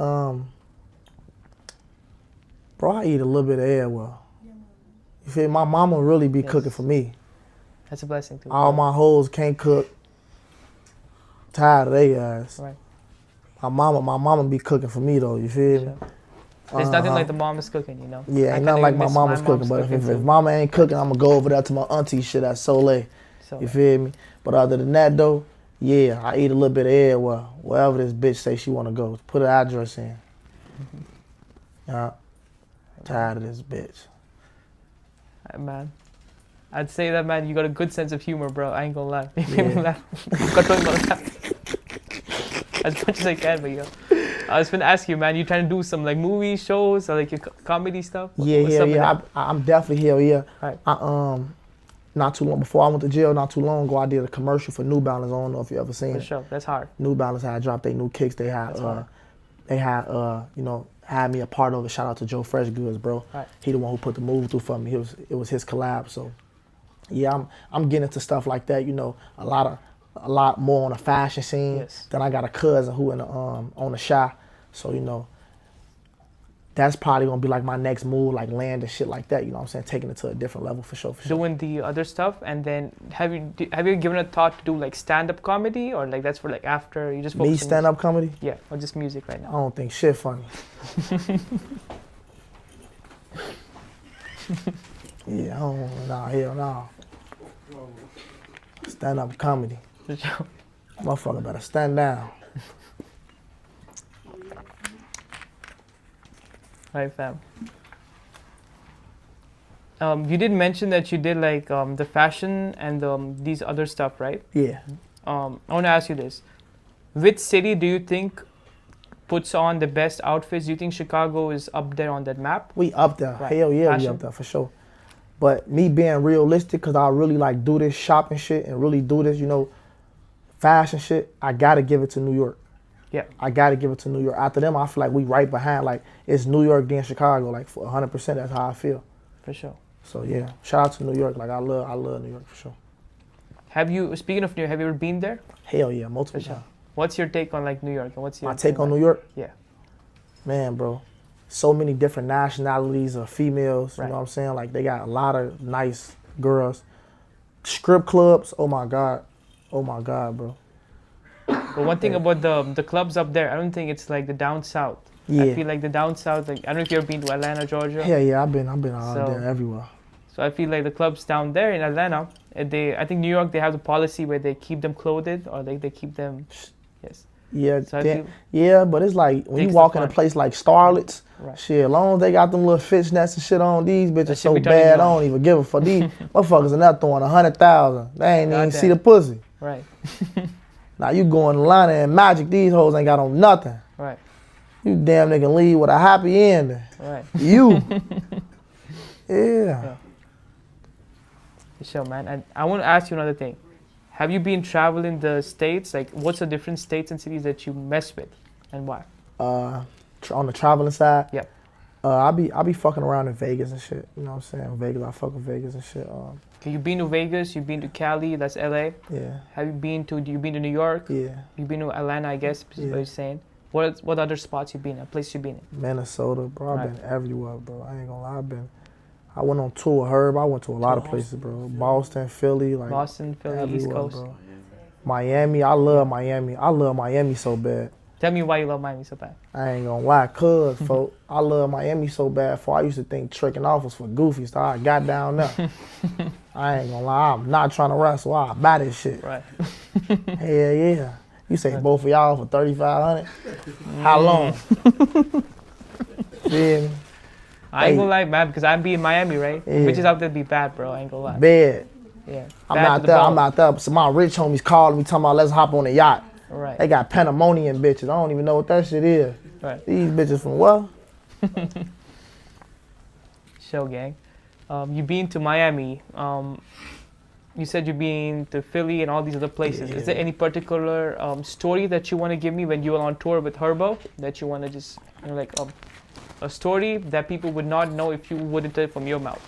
bro, I eat a little bit of everywhere. You feel me? My mama really be cooking for me. That's a blessing too. All my hoes can't cook. Tired of they ass. Right. My mama be cooking for me though. You feel me? Sure. There's nothing like the mom is cooking, you know. Yeah, ain't nothing like my mama's cooking. But if mama ain't cooking, I'ma go over there to my auntie shit at Soleil. You feel me? But other than that though, yeah, I eat a little bit of everywhere. Wherever this bitch say she wanna go, put her address in. Yeah. Tired of this bitch. Man, I'd say that, man, you got a good sense of humor, bro. I ain't gonna lie. You Yeah. made me laugh. Control my laugh. As much as I can, but yo. I was gonna ask you, man, you trying to do some like movie shows or like your comedy stuff? Yeah. I'm definitely here. Right. Not too long before I went to jail, not too long ago, I did a commercial for New Balance. I don't know if you ever seen For it. sure, that's hard. New Balance had dropped their new kicks. They had had me a part of it. Shout out to Joe Fresh Goods, bro. Right. He the one who put the move through for me. It was his collab. So yeah, I'm getting into stuff like that. You know, a lot more on the fashion scene. Yes. Then I got a cousin who in the on the Shy. So you know, that's probably gonna be like my next move, like land and shit like that. You know what I'm saying? Taking it to a different level for sure. Doing the other stuff, and then have you given a thought to do like stand-up comedy, or like that's for like after you just focus Me on stand-up comedy? music? Yeah, or just music right I now? don't think shit funny. Yeah, hell no. Stand-up comedy. For sure. Motherfucker better stand down. Right, fam. You did mention that you did like the fashion and these other stuff, right? Yeah. I want to ask you this. Which city do you think puts on the best outfits? Do you think Chicago is up there on that map? We up there. Right. Hell yeah, Fashion? we up there for sure. But me being realistic, because I really like do this shopping shit and really do this, you know, fashion shit, I got to give it to New York. Yeah. I got to give it to New York. After them, I feel like we right behind. Like, it's New York then Chicago. Like, for 100%, that's how I feel. For sure. So, yeah. Shout out to New York. Like, I love New York for sure. Speaking of New York, have you ever been there? Hell yeah, multiple For sure. times. What's your take on like New York? And what's your My take on New York? Yeah. Man, bro. So many different nationalities of females. Right. You know what I'm saying? Like, they got a lot of nice girls. Strip clubs. Oh, my God. Oh, my God, bro. But one thing about the clubs up there, I don't think it's like the down south. Yeah. I feel like the down south, like I don't know if you've ever been to Atlanta, Georgia. Hell yeah, I've been all So- there, everywhere. So I feel like the clubs down there in Atlanta, I think New York, they have the policy where they keep them clothed or like they keep them, yes. Yeah, So I then- feel, yeah, but it's like when you Takes walk the in a fun. place like Starlet's, Right. shit, as long as they got them little fishnets and shit on, these bitches That so shit be turning bad, you I on. don't even give a fuck. These motherfuckers are not throwing 100,000. They ain't even Goddamn. see the pussy. right, Now you go in Atlanta and Magic, these hoes ain't got on nothing. right, You damn nigga leave with a happy ending. right. You. Yeah. For sure, man. And I want to ask you another thing. Have you been traveling the states? Like, what's the different states and cities that you mess with, and why? On the traveling side, Yep. I be fucking around in Vegas and shit. You know what I'm saying? Vegas, I fuck with Vegas and shit. Okay, you've been to Vegas. You've been to Cali. That's LA. Yeah. Have you been to New York? Yeah. You've been to Atlanta, I guess. Is what you're saying. What other spots you been at? Places you been in? Minnesota, bro. I've Right. been everywhere, bro. I ain't gonna lie. I went on tour with Herb. I went to a lot of places, bro. Boston, Philly, like Boston, Philly, East everywhere, Coast. bro. Miami, I love Miami. I love Miami so bad. Tell me why you love Miami so bad. I ain't gonna lie, cuz, folk, I love Miami so bad, for I used to think tricking off was for goofy, so I got down there. I ain't gonna lie, I'm not trying to wrestle, I buy this shit. Right. Hell yeah. You say both of y'all for 3,500? How long? Yeah. I ain't gonna lie, man, because I'm be in Miami, right? Yeah. Bitches out there be bad, bro. I ain't gonna lie. Bad. Yeah. I'm Bad out to the there, bone. I'm out there. So my rich homies calling me, talking about let's hop on a yacht. Right. They got Panamonian bitches. I don't even know what that shit is. Right. These bitches from what? Show gang. You been to Miami. You said you been to Philly and all these other places. Yeah. Is there any particular story that you want to give me when you were on tour with Herbo that you want to just, like a story that people would not know if you wouldn't tell it from your mouth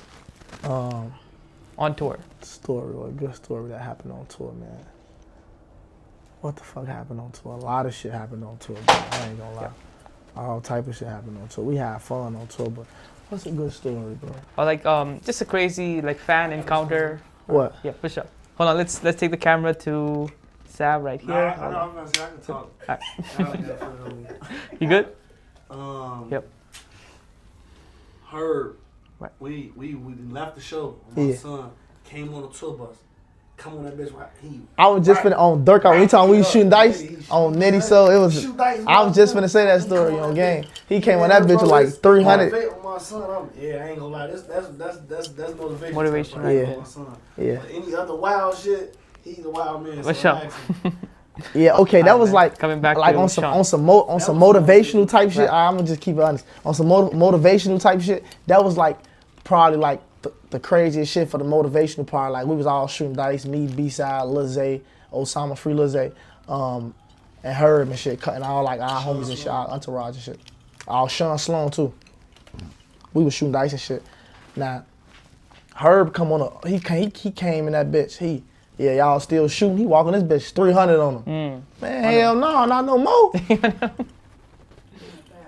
on tour? Story, or a good story that happened on tour, man. What the fuck happened on tour? A lot of shit happened on tour, bro. I ain't gonna lie. All type of shit happened on tour. We had fun on tour, but what's a good story, bro? Or like just a crazy like fan encounter. What? Yeah, for sure. Hold on, let's take the camera to Sav right here. I know, I'm gonna say I can talk. You good? Yep. Herb. Right. We left the show. My Yeah. son came on a tour bus. Come on that bitch. I was just finna on Dirk. Anytime we was shooting dice on Nitty, so it was. I was just finna say that story on game. He came on that bitch with like 300. My son, yeah, I ain't gonna lie. That's motivation. Motivation, right? Yeah. My son. Yeah. But any other wild shit, he's a wild man. What's so up? Yeah. Okay, that was like Coming back like to on some Sean. motivational type shit. Right. I'm gonna just keep it honest. On some motivational type shit. That was like probably like the craziest shit for the motivational part. Like we was all shooting dice, me, B-Side, Lil Zay, Osama, Free Lil Zay, and Herb and shit, cutting all like our homies and shit, our entourage and shit. All Sean Sloan too. We was shooting dice and shit. Now, Herb come on he came in that bitch. Y'all still shooting. He walking this bitch 300 on him. Man, hell no, not no more.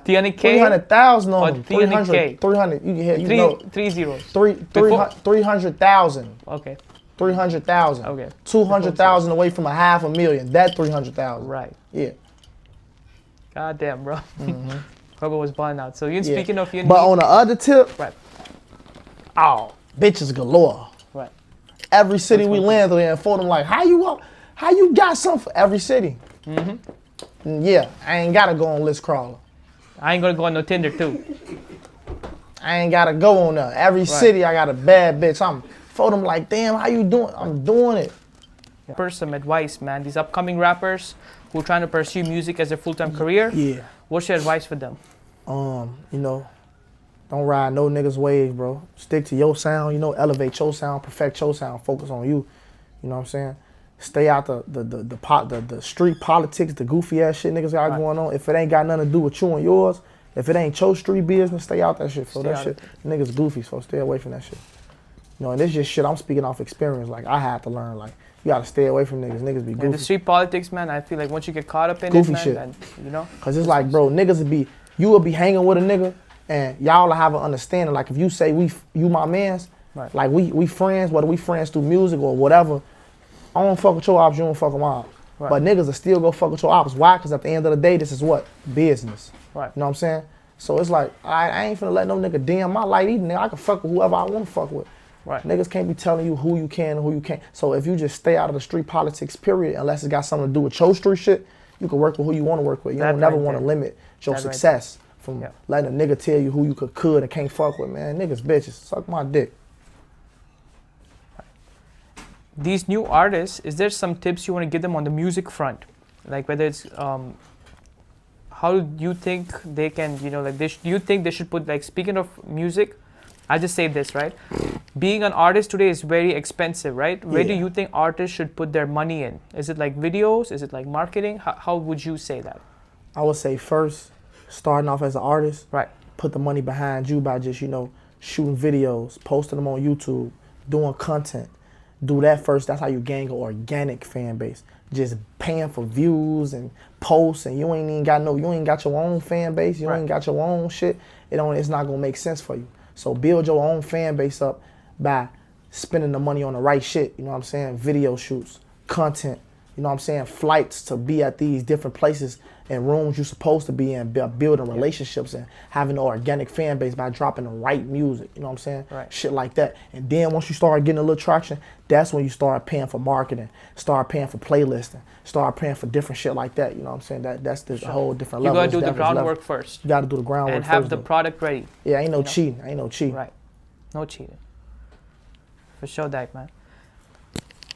300K? 300,000 Or on him. 300K? 300. You can hear, you know. Three zeros. 300,000. Okay. 300,000. Okay. 200,000 away from $500,000. That 300,000. Right. Yeah. God damn, bro. Herbo was balling out. So you Yeah. speaking of your But on the other tip, right. oh, bitches galore. Right. Every city we landed in, for them like, how you got something for every city? Yeah, I ain't gotta go on List Crawler. I ain't gonna go on no Tinder too. I ain't gotta go on there. Every city I got a bad bitch. I'm for them like, damn, how you doing? I'm doing it. For some advice, man. These upcoming rappers who are trying to pursue music as a full-time career. Yeah. What's your advice for them? You know, don't ride no niggas' wave, bro. Stick to your sound, you know, elevate your sound, perfect your sound, focus on you. You know what I'm saying? Stay out the street politics, the goofy ass shit niggas got going on. If it ain't got nothing to do with you and yours, if it ain't your street business, stay out that shit. So that shit, niggas goofy, so stay away from that shit. You know, and this just shit I'm speaking off experience. Like I had to learn, like you gotta stay away from niggas. Niggas be goofy. And the street politics, man. I feel like once you get caught up in Goofy it, man, shit. then, you know. Cause it's like, bro, you will be hanging with a nigga, and y'all will have an understanding. Like if you say you my mans, Right. like we friends, whether we friends through music or whatever. I don't fuck with your ops, you don't fuck with my ops. Right. But niggas will still go fuck with your ops. Why? Cause at the end of the day, this is what? Business. Right. You know what I'm saying? So it's like, I ain't finna let no nigga dim my light either. Nigga, I can fuck with whoever I wanna fuck with. Right. Niggas can't be telling you who you can and who you can't. So if you just stay out of the street politics, period, unless it got something to do with your street shit, you can work with who you wanna work with. You That don't never right wanna there. limit your That right success from Yeah. letting a nigga tell you who you could and can't fuck with, man. Niggas bitches, suck my dick. These new artists, is there some tips you want to give them on the music front? Like whether it's, how do you think they can, you know, like do you think they should put, like speaking of music, I'll just say this, right? Being an artist today is very expensive, right? Where do Yeah. you think artists should put their money in? Is it like videos? Is it like marketing? How would you say that? I would say first, starting off as an artist, Right. put the money behind you by just, you know, shooting videos, posting them on YouTube, doing content. Do that first. That's how you gain an organic fan base. Just paying for views and posts, and you ain't got your own fan base. You Right. ain't got your own shit. It's not gonna make sense for you. So build your own fan base up by spending the money on the right shit. You know what I'm saying? Video shoots, content, you know what I'm saying, flights to be at these different places and rooms you're supposed to be in, building relationships and having an organic fan base by dropping the right music, you know what I'm saying? Right. Shit like that. And then once you start getting a little traction, that's when you start paying for marketing, start paying for playlisting, start paying for different shit like that, you know what I'm saying? That's the whole different level. You gotta do the groundwork first. You gotta do the groundwork and first. have the product ready. Yeah, ain't no cheating. Ain't no cheating. Right. No cheating. For sure that, man.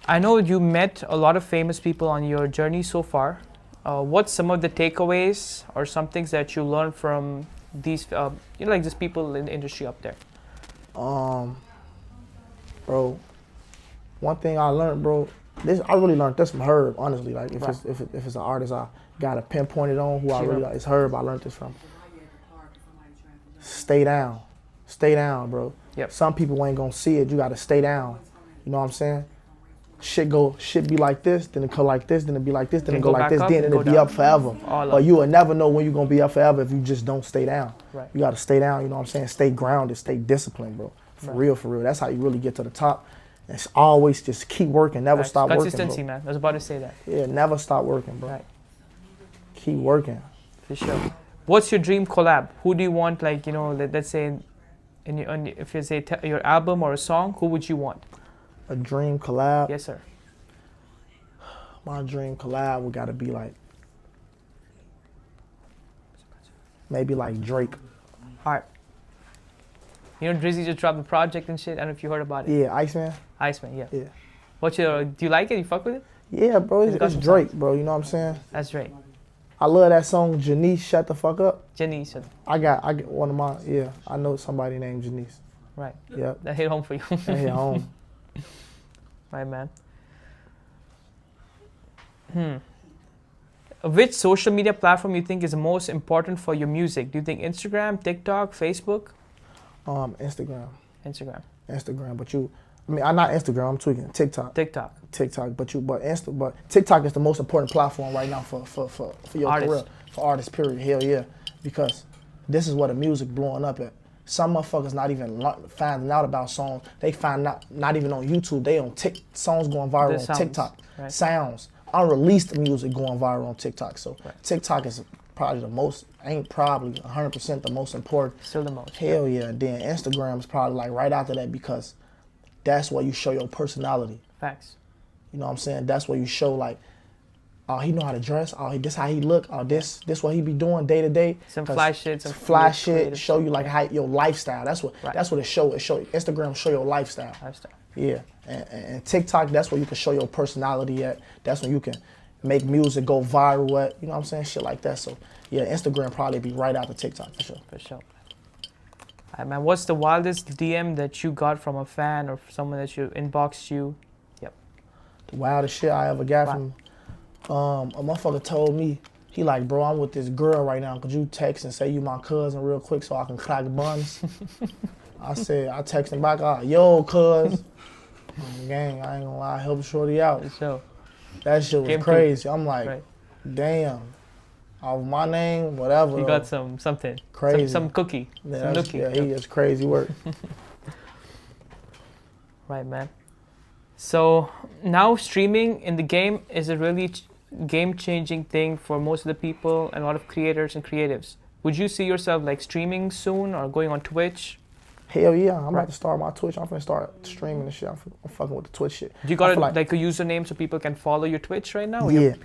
I know you met a lot of famous people on your journey so far. What's some of the takeaways or some things that you learned from these, like just people in the industry up there? Bro, one thing I learned, bro, I really learned this from Herb, honestly. Like if it's an artist I gotta pinpoint it on who I really like, it's Herb. I learned this from. Stay down. Stay down, bro. Yep. Some people ain't gonna see it. You gotta stay down. You know what I'm saying? Shit be like this, then it go like this, then it be like this, then it go like this, then it'll be up forever. But you will never know when you're gonna be up forever if you just don't stay down. Right. You gotta stay down, you know what I'm saying? Stay grounded, stay disciplined, bro. For real, for real. That's how you really get to the top. It's always just keep working, never stop working. Consistency, man. I was about to say that. Yeah, never stop working, bro. Right. Keep working. For sure. What's your dream collab? Who do you want, like, you know, let's say, if you say your album or a song, who would you want? A dream collab? Yes, sir. My dream collab would gotta be like, maybe like Drake. All right. You know, Drizzy just dropped a project and shit. I don't know if you heard about it. Yeah, Iceman. Iceman, yeah. Yeah. Do you like it? You fuck with it? Yeah, bro. It's Drake, bro. You know what I'm saying? That's Drake. I love that song, Janice, Shut the Fuck Up. Janice. I got one of my, yeah, I know somebody named Janice. Right. Yep. That hit home for you. That hit home. Right, man. Which social media platform you think is the most important for your music? Do you think Instagram, TikTok, Facebook? Instagram. Instagram. But I'm not Instagram. I'm tweaking TikTok. TikTok. But TikTok is the most important platform right now for your career, for artists. Period. Hell yeah, because this is where the music blowing up at. Some motherfuckers not even finding out about songs. They find out not even on YouTube. They on songs going viral on TikTok. Right. Sounds unreleased music going viral on TikTok. So TikTok is probably the most, ain't probably 100% the most important. Still the most. Hell yeah. Then Instagram is probably like right after that because that's where you show your personality. Facts. You know what I'm saying? That's where you show like, oh, he know how to dress. Oh, this how he look. Oh, this what he be doing day to day. Some fly shit. Some fly shit. Show you like how your lifestyle. That's what it show. It show Instagram show your lifestyle. Yeah. And TikTok, that's where you can show your personality at. That's when you can make music go viral at. You know what I'm saying? Shit like that. So yeah, Instagram probably be right after TikTok for sure. For sure. All right, man. What's the wildest DM that you got from a fan or someone that you inboxed you? Yep. The wildest shit I ever got from a motherfucker told me, he like, bro, I'm with this girl right now. Could you text and say you my cousin real quick so I can crack buns? I text him back, yo, cuz. Gang, I ain't gonna lie, help shorty out. That shit was crazy. I'm like, damn. Off my name, whatever. You got something. Crazy. Some cookie. Yeah, some nookie. Yeah, he is crazy work. Right, man. So now streaming in the game is a really game-changing thing for most of the people and a lot of creators and creatives. Would you see yourself like streaming soon or going on Twitch? Hell yeah, I'm about to start my Twitch. I'm finna start streaming and shit. I'm fucking with the Twitch shit. You got like a username so people can follow your Twitch right now? Or yeah.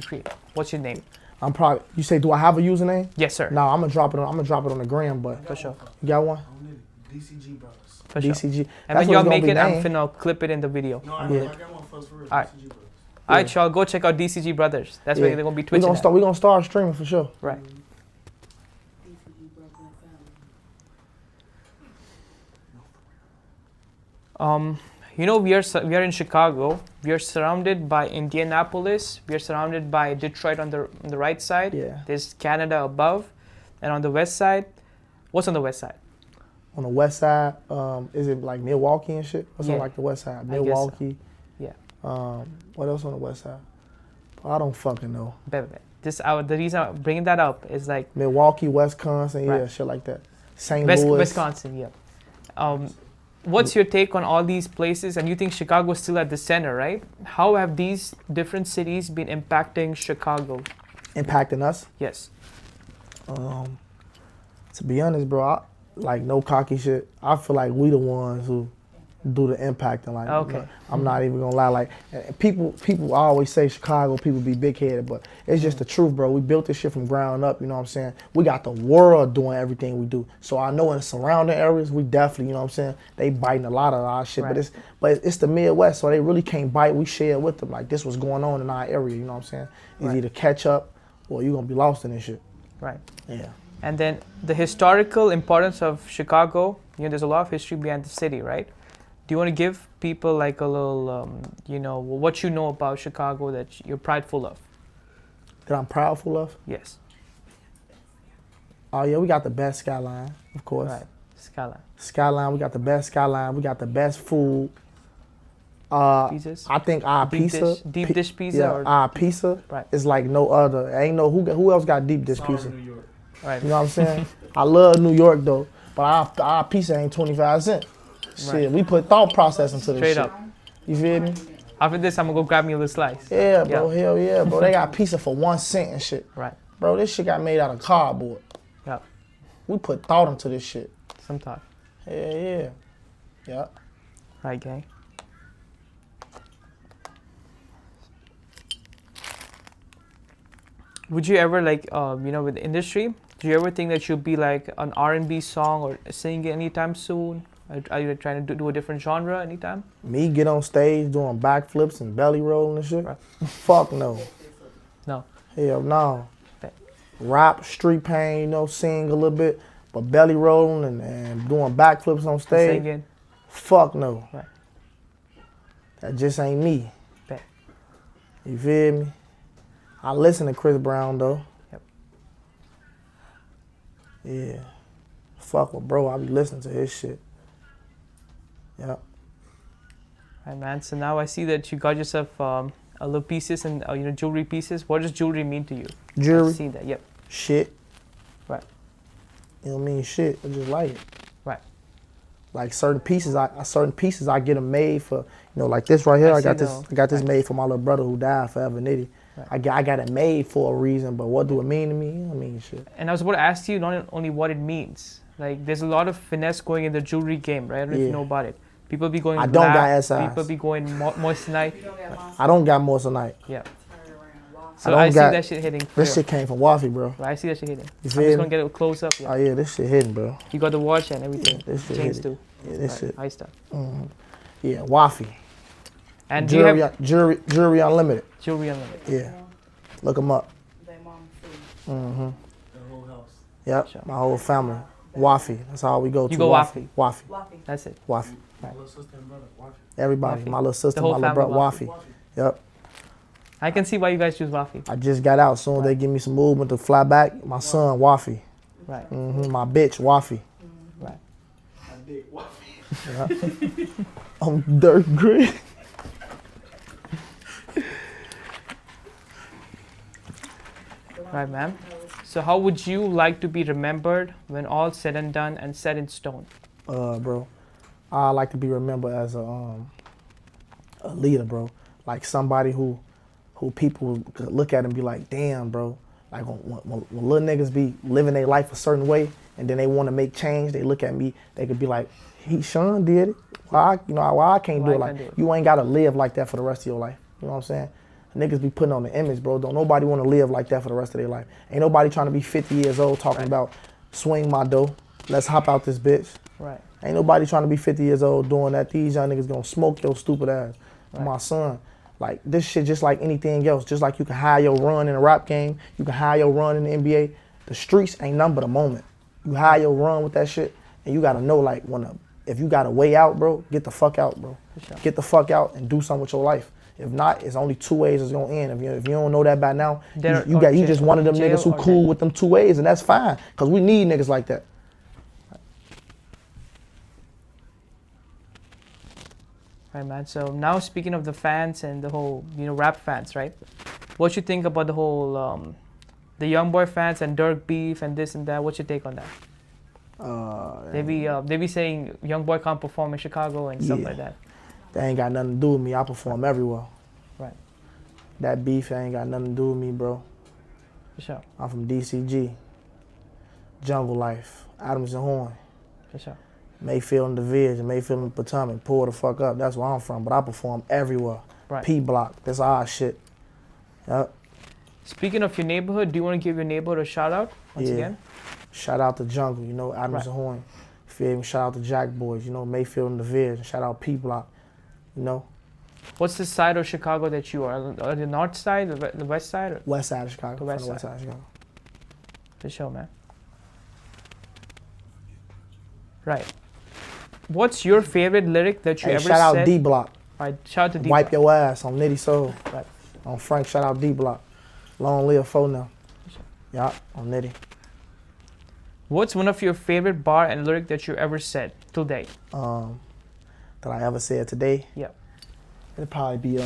What's your name? You say, do I have a username? Yes, sir. No, I'm gonna drop it on the gram, but. For sure. You got one? DCG Brothers. For sure. DCG. And when y'all make it, I'm finna clip it in the video. No, I got one first for real. All right. All right, y'all go check out DCG Brothers. That's where they're gonna be twitching. We're gonna start streaming for sure. Right. You know, we are in Chicago. We are surrounded by Indianapolis. We are surrounded by Detroit on the right side. Yeah. There's Canada above, and on the west side, what's on the west side? On the west side, is it like Milwaukee and shit? What's on like the west side? Milwaukee. Yeah. What else on the west side? I don't fucking know. The reason I'm bringing that up is like Milwaukee, Wisconsin, yeah, shit like that. St. Louis. Wisconsin, yeah. what's your take on all these places? And you think Chicago's still at the center, right? How have these different cities been impacting Chicago? Impacting us? Yes. To be honest, bro, like no cocky shit. I feel like we the ones who do the impacting. Like, Okay. I'm not even gonna lie. Like, people always say Chicago people be big headed, but it's just the truth, bro. We built this shit from ground up. You know what I'm saying? We got the world doing everything we do. So I know in the surrounding areas, we definitely, you know what I'm saying? They biting a lot of our shit, Right. but it's the Midwest, so they really can't bite. We share with them. Like, this was going on in our area. You know what I'm saying? It's Right. either catch up or you gonna be lost in this shit. Right. Yeah. And then the historical importance of Chicago, there's a lot of history behind the city, right? Do you want to give people like a little, what you know about Chicago that you're prideful of? That I'm proudful of? Yes. Oh yeah, we got the best skyline, of course. Right. Skyline. Skyline, we got the best skyline. We got the best food. Pizzas? I think our pizza, Deep dish pizza? yeah, Or, our pizza right. is like no other. Ain't no who else got deep dish pizza. New York. Right. You know what I'm saying? I love New York though, but our pizza ain't 25 cents. Shit, Right. we put thought process into this Straight shit. up. You feel me? After this, I'm going to go grab me a little slice. Yeah, bro. Hell yeah, bro. They got pizza for 1 cent and shit. Right. Bro, this shit got made out of cardboard. Yeah. We put thought into this shit. Some thought. Yeah. Yeah. Right, gang. Would you ever with the industry, do you ever think that you'll be like an R&B song or sing it anytime soon? Are you trying to do a different genre anytime? Me get on stage doing backflips and belly rolling and shit? Right. Fuck no. No. Hell no. Okay. Rap, street pain, sing a little bit, but belly rolling and doing backflips on stage? Singing. Fuck no. Right. That just ain't me. Bet. You feel me? I listen to Chris Brown though. Yep. Yeah. Fuck with bro, I be listening to his shit. Yep. Right, man. So now I see that you got yourself a little pieces and jewelry pieces. What does jewelry mean to you? Jewelry? I've seen that. Yep. Shit. Right. It don't mean shit. I just like it. Right. Like certain pieces, I get them made for, like this right here. I got this Right. made for my little brother who died forever, Nitty. Right. I got it made for a reason, but what do it mean to me? It don't mean shit. And I was about to ask you not only what it means. Like, there's a lot of finesse going in the jewelry game, right? I don't know if you know about it. People be going I don't black, got S-size. people be going moissanite. I don't got moissanite. Yeah. I So don't I see got- that shit hitting. Clear. This shit came from Waffy, bro. Right, I see that shit hitting. You I'm feel just me? gonna get it close up. Yeah. Oh yeah, this shit hidden, bro. You got the watch and everything. This shit Chains hidden. too. Yeah, this Right, shit. high stuff. Yeah, Waffy. And do you have Jewelry Unlimited. jewelry unlimited? Yeah. Look them up. Their mom food. Mm-hmm. The whole house. Yep, Sure. my whole family. Waffy. That's how we go to. You go Waffy. Waffy. Fluffy. That's it. Waffy. My little sister and brother. Watch it. Everybody. Waffy. My little sister, The whole my little brother. family Waffy. Yep. I can see why you guys choose Wafi. I just got out. Soon as they give me some movement to fly back, my son, Waffy. Right. My bitch, Waffy. Right. I dig Waffy. I'm Dirk Gray. Right, ma'am. So how would you like to be remembered when all said and done and set in stone? Bro, I like to be remembered as a leader, bro. Like somebody who people could look at and be like, damn, bro. Like when little niggas be living their life a certain way and then they want to make change, they look at me, they could be like, Shun did it. Why I can't do it? Like, you ain't gotta live like that for the rest of your life. You know what I'm saying? Niggas be putting on the image, bro. Don't nobody want to live like that for the rest of their life. Ain't nobody trying to be 50 years old talking about swing my dough. Let's hop out this bitch. Right. Ain't nobody trying to be 50 years old doing that. These young niggas gonna smoke your stupid ass. Right. My son, like this shit just like anything else. Just like you can hire your run in a rap game, you can hire your run in the NBA. The streets ain't nothing but a moment. You hire your run with that shit, and you gotta know like if you got a way out, bro, get the fuck out, bro. For sure. Get the fuck out and do something with your life. If not, it's only two ways it's gonna end. If you don't know that by now, you just one of them niggas who cool with them two ways, and that's fine. Cause we need niggas like that. Right, man. So now speaking of the fans and the whole, rap fans, right? What you think about the whole, the young boy fans and Dirk beef and this and that? What's your take on that? They be saying young boy can't perform in Chicago and stuff like that. That ain't got nothing to do with me. I perform everywhere. Right. That beef ain't got nothing to do with me, bro. For sure. I'm from DCG. Jungle Life. Adams and Horn. For sure. Mayfield and Division, Mayfield and Potomac. Pull the fuck up. That's where I'm from. But I perform everywhere. Right. P Block. That's our shit. Yep. Speaking of your neighborhood, do you want to give your neighborhood a shout out once again? Shout out to Jungle, Adams and Horn. Feel me? Shout out to Jack Boys, Mayfield and Division. Shout out P Block, What's the side of Chicago that you are? The north side, the west side? Or? West side of Chicago. The west side side. of Chicago. For sure, man. Right. What's your favorite lyric that you ever said? Shout out D Block. Right, shout out to D Wipe Block. your ass on Nitty Soul. Right. On Frank, shout out D Block. Long live Fo now. Yeah, on Nitty. What's one of your favorite bar and lyric that you ever said till date? That I ever said today? Yeah. It'd probably be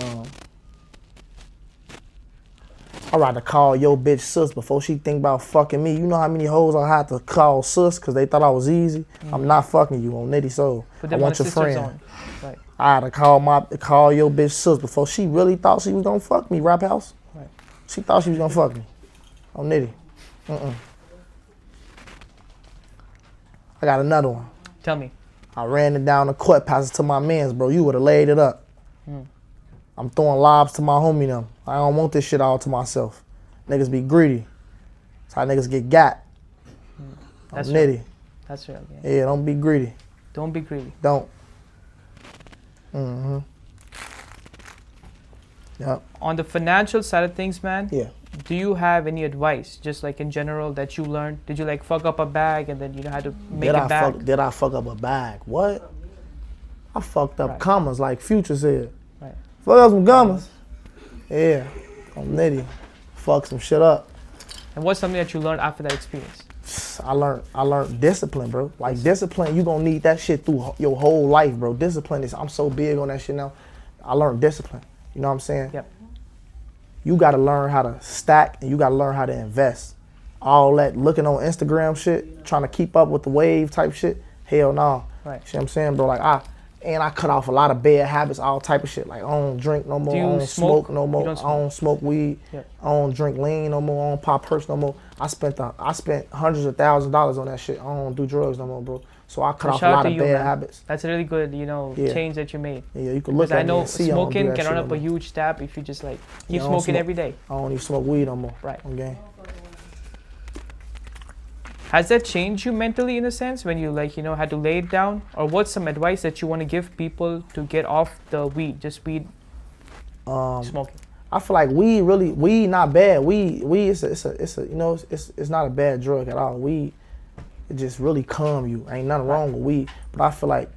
I'd rather call your bitch sis before she think about fucking me. You know how many hoes I had to call sis because they thought I was easy? I'm not fucking you on Nitty Soul. I want your friend. Right. I had to call your bitch sis before she really thought she was gonna fuck me, Raphouse. Right. She thought she was gonna fuck me on Nitty. I got another one. Tell me. I ran it down the court, passed it to my mans, bro. You would have laid it up. I'm throwing lobs to my homie them. I don't want this shit all to myself. Niggas be greedy. That's how niggas get got. That's Nitty. Real. That's real. Yeah, don't be greedy. Don't be greedy. Don't. Yep. On the financial side of things, man. Yeah. Do you have any advice, just like in general, that you learned? Did you like fuck up a bag and then you know how to make it back? Did I fuck up a bag? What? I fucked up Right. commas like Future said. Right. Fuck up some commas. Yeah. I'm Nitty. Fuck some shit up. And what's something that you learned after that experience? I learned discipline, bro. Like discipline, you gonna need that shit through your whole life, bro. Discipline is, I'm so big on that shit now. I learned discipline. You know what I'm saying? Yep. You gotta learn how to stack and you gotta learn how to invest. All that looking on Instagram shit, trying to keep up with the wave type shit, hell no. Right. See what I'm saying, bro? Like I cut off a lot of bad habits, all type of shit. Like I don't drink no more, Do you I don't smoke no You more, don't I don't smoke weed, Yep. I don't drink lean no more, I don't pop perks no more. I spent hundreds of thousands of dollars on that shit. I don't do drugs no more, bro. So I cut off a Shout out lot to of you, bad man. habits. That's a really good, Yeah. change that you made. Yeah, you can look Because at I me know and see I don't do smoking that can shit run no up more. a huge tab if you just like keep I don't smoking smoke. every day. I don't even smoke weed no more. Right. Okay. Has that changed you mentally in a sense when you had to lay it down? Or what's some advice that you want to give people to get off the weed, just weed smoking? I feel like weed not bad. Weed it's not a bad drug at all. Weed, it just really calm you. Ain't nothing wrong with weed. But I feel like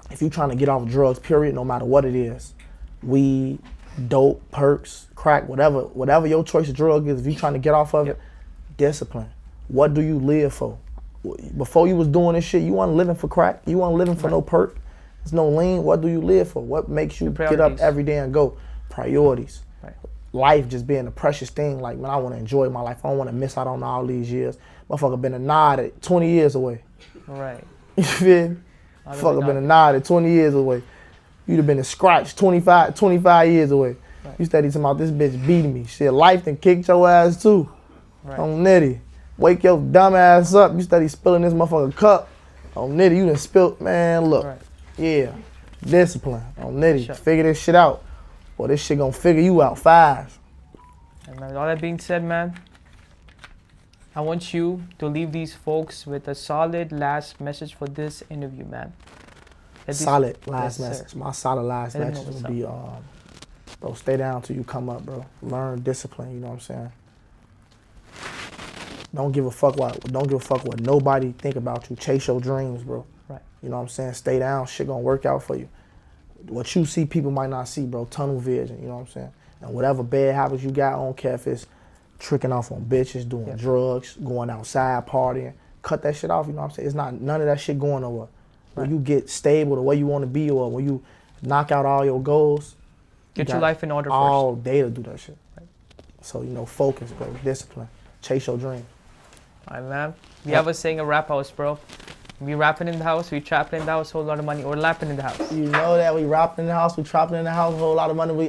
if you trying to get off drugs, period, no matter what it is, weed, dope, perks, crack, whatever your choice of drug is, if you trying to get off of it, discipline. What do you live for? Before you was doing this shit, you wasn't living for crack. You wasn't living for no perk. There's no lean. What do you live for? What makes you get up every day and go? Priorities. Right. Life just being a precious thing. Like, man, I want to enjoy my life. I don't want to miss out on all these years. Motherfucker been a nod at 20 years away. Right. You feel me? Motherfucker been a nod at 20 years away. You'd have been a scratch 25 years away. Right. You steady talking about this bitch beating me. Shit, life done kicked your ass too. Right. On Nitty. Wake your dumb ass up. You steady spilling this motherfucker cup. On Nitty, you done spilled, man, look. Right. Yeah. Discipline. On Nitty. Sure. Figure this shit out. Or this shit gonna figure you out fast. And with all that being said, man, I want you to leave these folks with a solid last message for this interview, man. Solid last Yes, message. sir. My solid last Let them message know would what's be, bro, stay down till you come up, bro. Learn discipline, you know what I'm saying? Don't give a fuck what nobody think about you. Chase your dreams, bro. Right. You know what I'm saying? Stay down, shit gonna work out for you. What you see, people might not see, bro. Tunnel vision, you know what I'm saying? And whatever bad habits you got, I don't care if it's tricking off on bitches, doing drugs, going outside, partying. Cut that shit off, you know what I'm saying? It's not none of that shit going nowhere. When you get stable the way you want to be, or when you knock out all your goals, Get your life in order first. all day to do that shit. Right. So, focus, bro, discipline. Chase your dream. All right, man. We have a saying a rap house, bro. We rapping in the house, we trapping in the house, whole lot of money, or lapping in the house. You know that we rapping in the house, we trapping in the house, a whole lot of money. We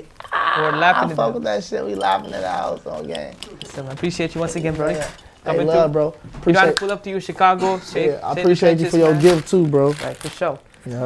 Or lapping in the fuck house. with that shit. We laughing in the house on game. So, man, appreciate you once again, bro. Yeah. Hey, Coming love, through. bro. You know how to Appreciate. pull up to you, Chicago. Yeah, I appreciate you for your gift too, bro. Right, for sure. Yeah.